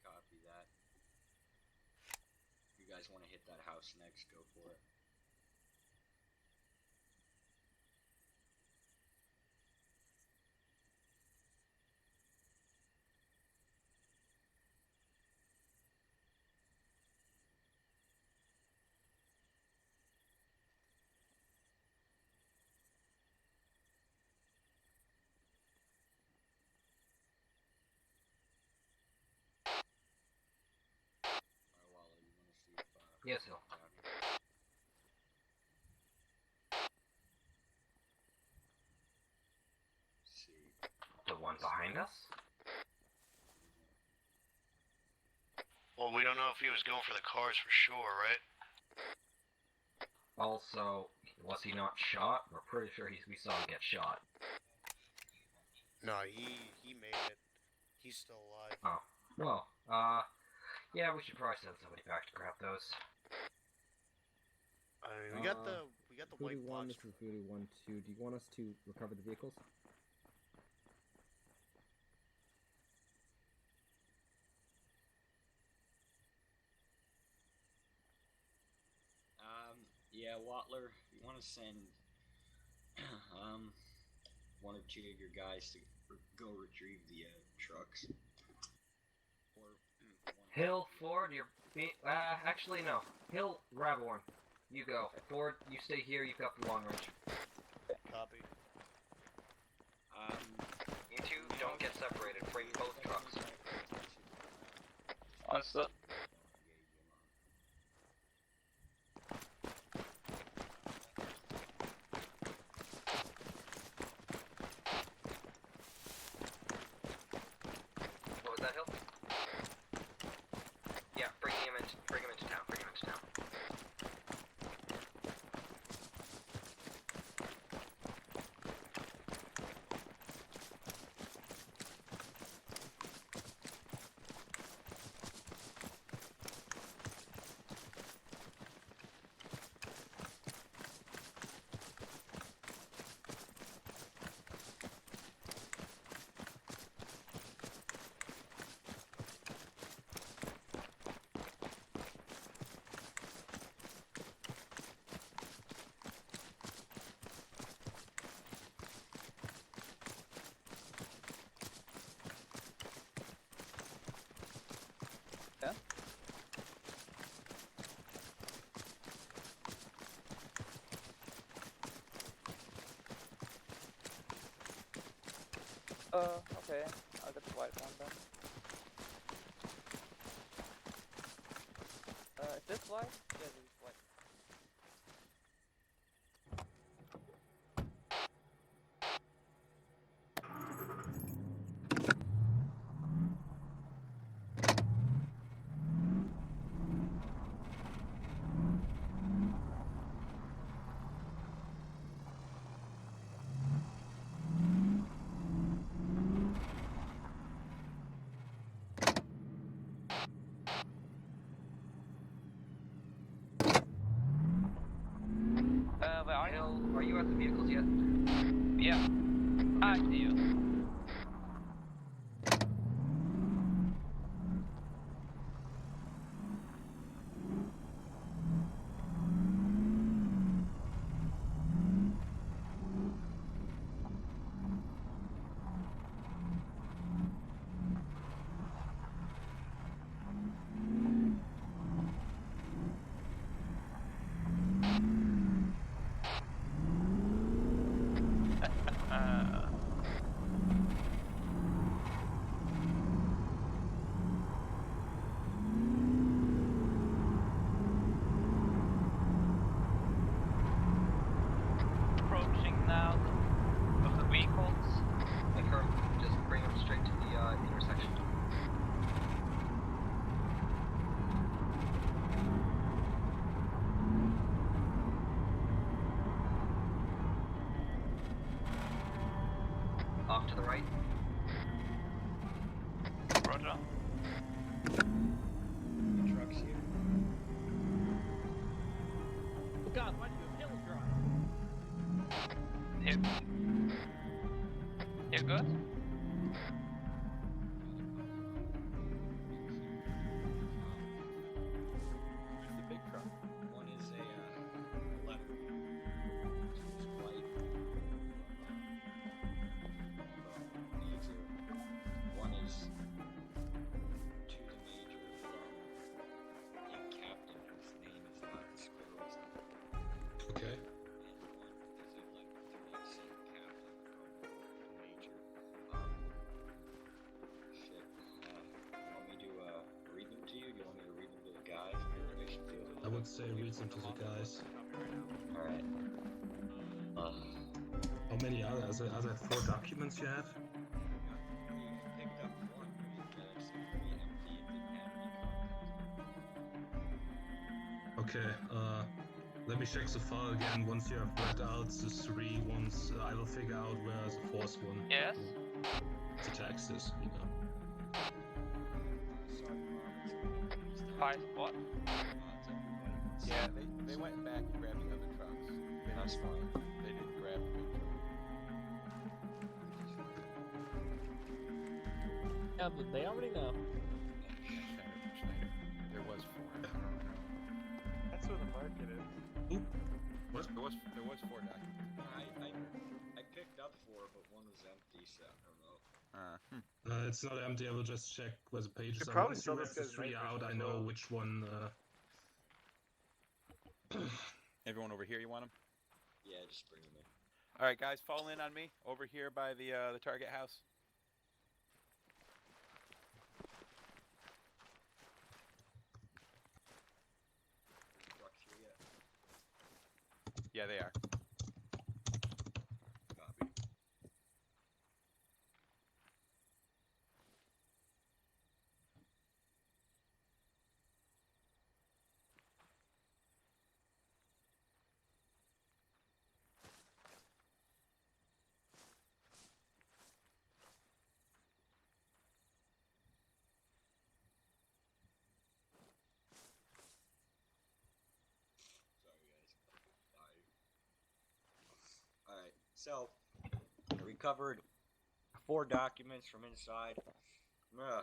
Copy that. You guys want to hit that house next? Go for it. Yes, Hill. See. The one behind us? Well, we don't know if he was going for the cars for sure, right? Also, was he not shot? We're pretty sure we saw him get shot. No, he made it. He's still alive. Oh. Well, yeah, we should probably send somebody back to grab those. I mean, we got the white Voodoo 1, box. this is Voodoo 1, 2. Do you want us to recover the vehicles? Yeah, Watler, you want to send, one or two of your guys to go retrieve the, trucks. Hill, Ford, actually no. Hill, Raborn, you go. Ford, you stay here, you've got the long range. Copy. You two don't get separated, bring both trucks. Understood. What was that, Hill? Yeah, bring him into town, Okay. I'll get the white one then. Is this white? Yeah, this is white. Where are you? Are you at the vehicles yet? Yeah. I see you. Approaching now of the vehicles. Confirm. Just bring them straight to the intersection. Off to the right. Roger. Trucks here. Oh God, why do you hill drive? You good? Where's the big truck? One is a letter. Two is white. Major. One is to the major from a captain whose name is not disclosed. Okay. And one is a like 38 captain from the major. Shit. You want me to read them to you? Do you want me to read them to the guys? They should feel I would say read them to the guys. Alright. How many are there? Are there 4 documents you have? We picked up one, but it seemed to be empty. It didn't have any content. Okay, let me check the file again. Once you have read out the 3 ones, I will figure out where the 4th one. Yes. The text is, you know. Five what? Yeah, they went back and grabbed the other trucks. That's fine. They didn't grab the big truck. Yeah, but they already know. Schneider. There was 4. That's where the market is. What? There was 4 documents. I picked up 4, but one was empty, so I don't know. It's not empty, I will just check where the pages Could are. probably Once you sell read this the guy's 3 night out, vision I as know well. which one. Everyone over here, you want them? Yeah, just bring them in. All right, guys, fall in on me over here by the target house. Trucks here yet? Yeah, they are. Copy. Alright, so I recovered 4 documents from inside. I'm gonna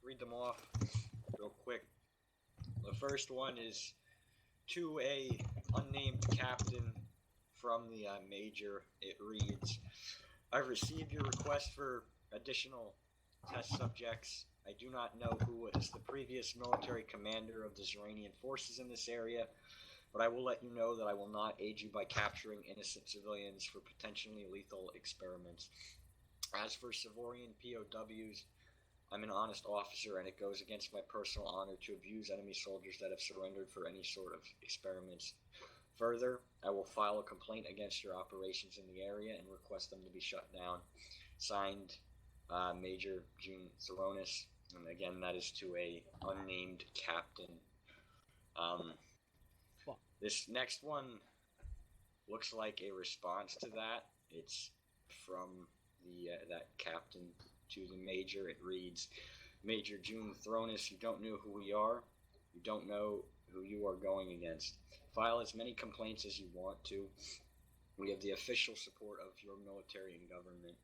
read them off real quick. The first one is to a unnamed captain from the major. It reads, I've received your request for additional test subjects. I do not know who is the previous military commander of the Zeranian forces in this area, but I will let you know that I will not aid you by capturing innocent civilians for potentially lethal experiments. As for Savorian POWs, I'm an honest officer, and it goes against my personal honor to abuse enemy soldiers that have surrendered for any sort of experiments. Further, I will file a complaint against your operations in the area and request them to be shut down. Signed, Major June Thronis, and again, that is to a unnamed captain. This next one looks like a response to that. It's from that captain to the major. It reads, Major June Thronis, you don't know who we are. You don't know who you are going against. File as many complaints as you want to. We have the official support of your military and government.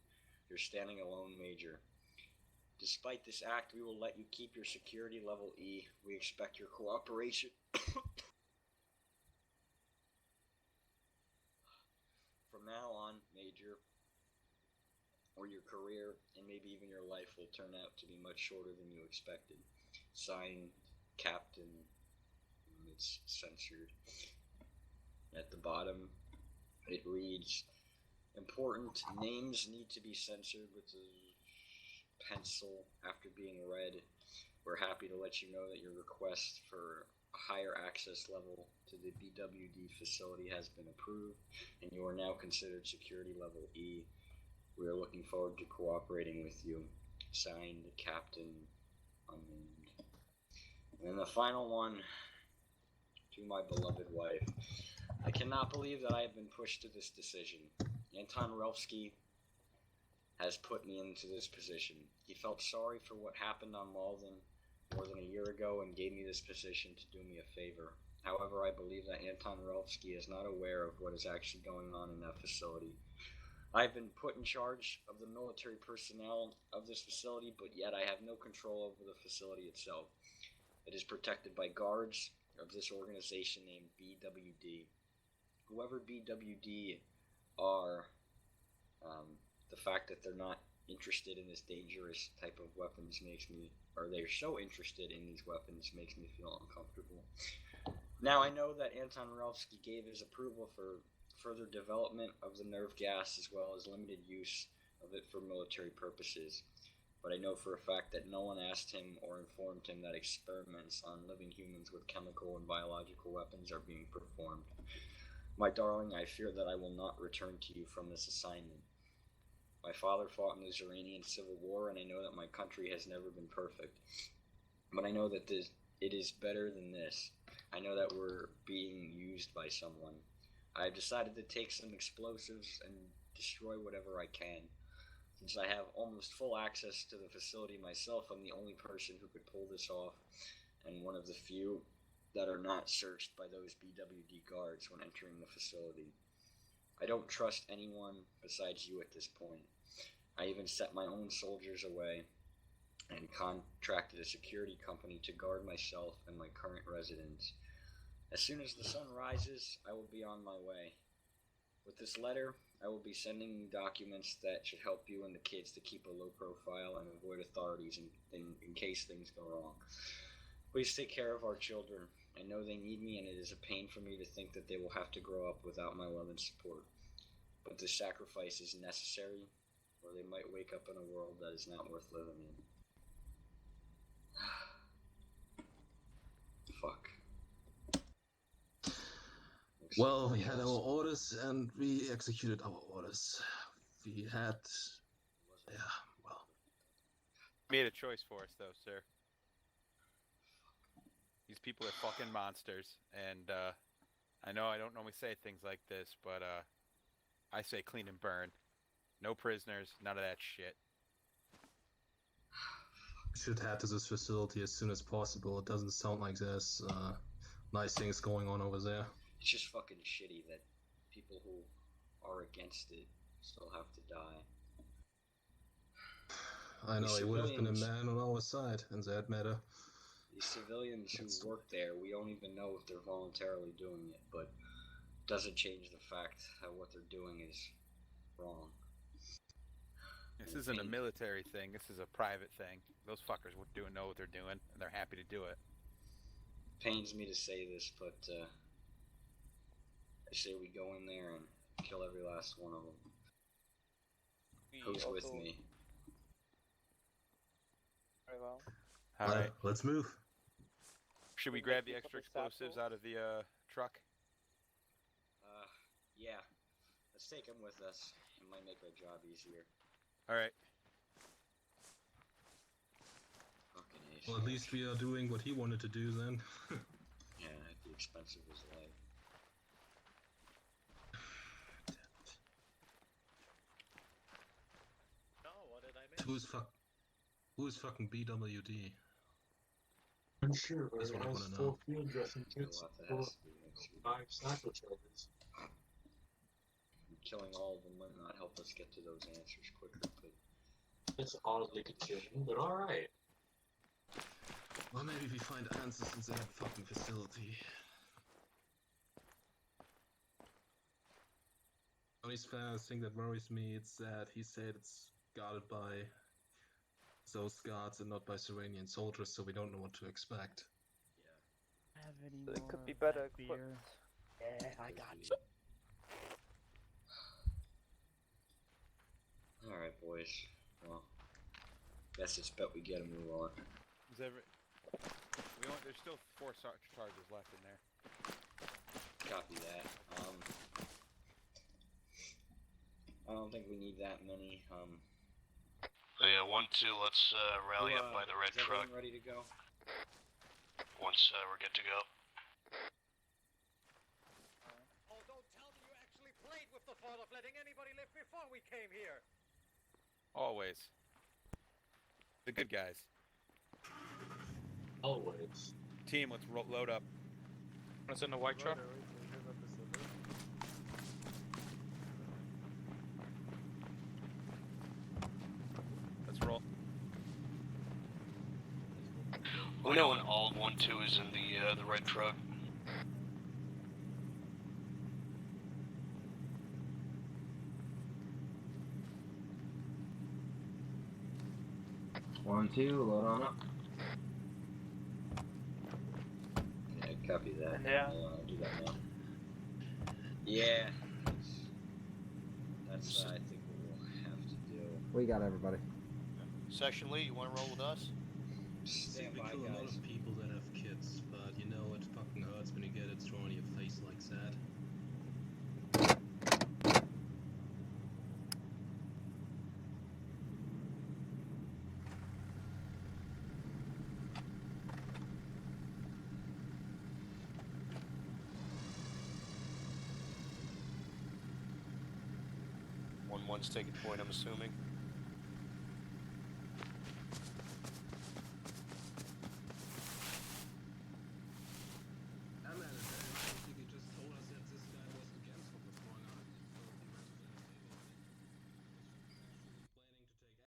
You're standing alone, Major. Despite this act, we will let you keep your security level E. We expect your cooperation. From now on, Major, or your career and maybe even your life will turn out to be much shorter than you expected. Signed, Captain. It's censored. At the bottom, it reads, important names need to be censored with a pencil after being read. We're happy to let you know that your request for a higher access level to the BWD facility has been approved, and you are now considered security level E. We are looking forward to cooperating with you. Signed, Captain Unnamed. And the final one, to my beloved wife. I cannot believe that I have been pushed to this decision. Anton Relfsky has put me into this position. He felt sorry for what happened on Malden more than a year ago and gave me this position to do me a favor. However, I believe that Anton Relfsky is not aware of what is actually going on in that facility. I've been put in charge of the military personnel of this facility, but yet I have no control over the facility itself. It is protected by guards of this organization named BWD. Whoever BWD are, the fact that they're not interested in this dangerous type of weapons makes me, or they're so interested in these weapons makes me feel uncomfortable. Now I know that Anton Relfsky gave his approval for further development of the nerve gas as well as limited use of it for military purposes. But I know for a fact that no one asked him or informed him that experiments on living humans with chemical and biological weapons are being performed. My darling, I fear that I will not return to you from this assignment. My father fought in the Iranian Civil War, and I know that my country has never been perfect. But I know that it is better than this. I know that we're being used by someone. I've decided to take some explosives and destroy whatever I can. Since I have almost full access to the facility myself, I'm the only person who could pull this off, and one of the few that are not searched by those BWD guards when entering the facility. I don't trust anyone besides you at this point. I even set my own soldiers away and contracted a security company to guard myself and my current residence. As soon as the sun rises, I will be on my way. With this letter, I will be sending documents that should help you and the kids to keep a low profile and avoid authorities in case things go wrong. Please take care of our children. I know they need me, and it is a pain for me to think that they will have to grow up without my love and support. But this sacrifice is necessary, or they might wake up in a world that is not worth living in. Fuck. Well, we had our orders and we executed our orders. We had... yeah, well... Made a choice for us, though, sir. These people are fucking monsters, and I know I don't normally say things like this, but I say clean and burn. No prisoners, none of that shit. We should head to this facility as soon as possible. It doesn't sound like there's nice things going on over there. It's just fucking shitty that people who are against it still have to die. I know, he would have been a man on our side in that matter. The civilians who work there, we don't even know if they're voluntarily doing it, but it doesn't change the fact that what they're doing is wrong. This isn't a military thing, this is a private thing. Those fuckers know what they're doing, and they're happy to do it. Pains me to say this, but I say we go in there and kill every last one of them. Who's with me? Very well. Alright. Let's move. Should we grab the extra explosives out of the truck? Yeah. Let's take them with us. It might make our job easier. Alright. Fucking ace. Well, at least we are doing what he wanted to do then. Yeah, at the expense of his life. No, what did I miss? Who's fucking BWD? I'm sure, but That's it what I has wanna know. full field dressing kits What that full has of to be next week. 5 satchel charges. Killing all of them might not help us get to those answers quicker, but... It's oddly confusing, but alright. Well, maybe we find answers in that fucking facility. The only thing that worries me is that he said it's guarded by those guards and not by Savorian soldiers, so we don't know what to expect. Have any so it could be better equipped. Yeah, I got you. Alright, boys. Well, guess it's bet we get a move on. There's still 4 charges left in there. Copy that. I don't think we need that many. Yeah, 1-2, let's rally up by the red is truck. Ready to go? Once we're good to go. Oh, don't tell me you actually played with the thought of letting anybody live before we came here. Always. The good guys. Always. Team, let's load up. What's in the white truck? Let's roll. Uno and all 1-2 is in the red truck. One, two, load on up. Yeah, copy that. Yeah. I'll do that now. Yeah. That's I think what we'll have to do. We got everybody. Section Lee, you want to roll with us? Stand We by, kill a lot guys. of people that have kids, but you know it fucking hurts when you get it thrown in your face like that. One's taking point, I'm assuming.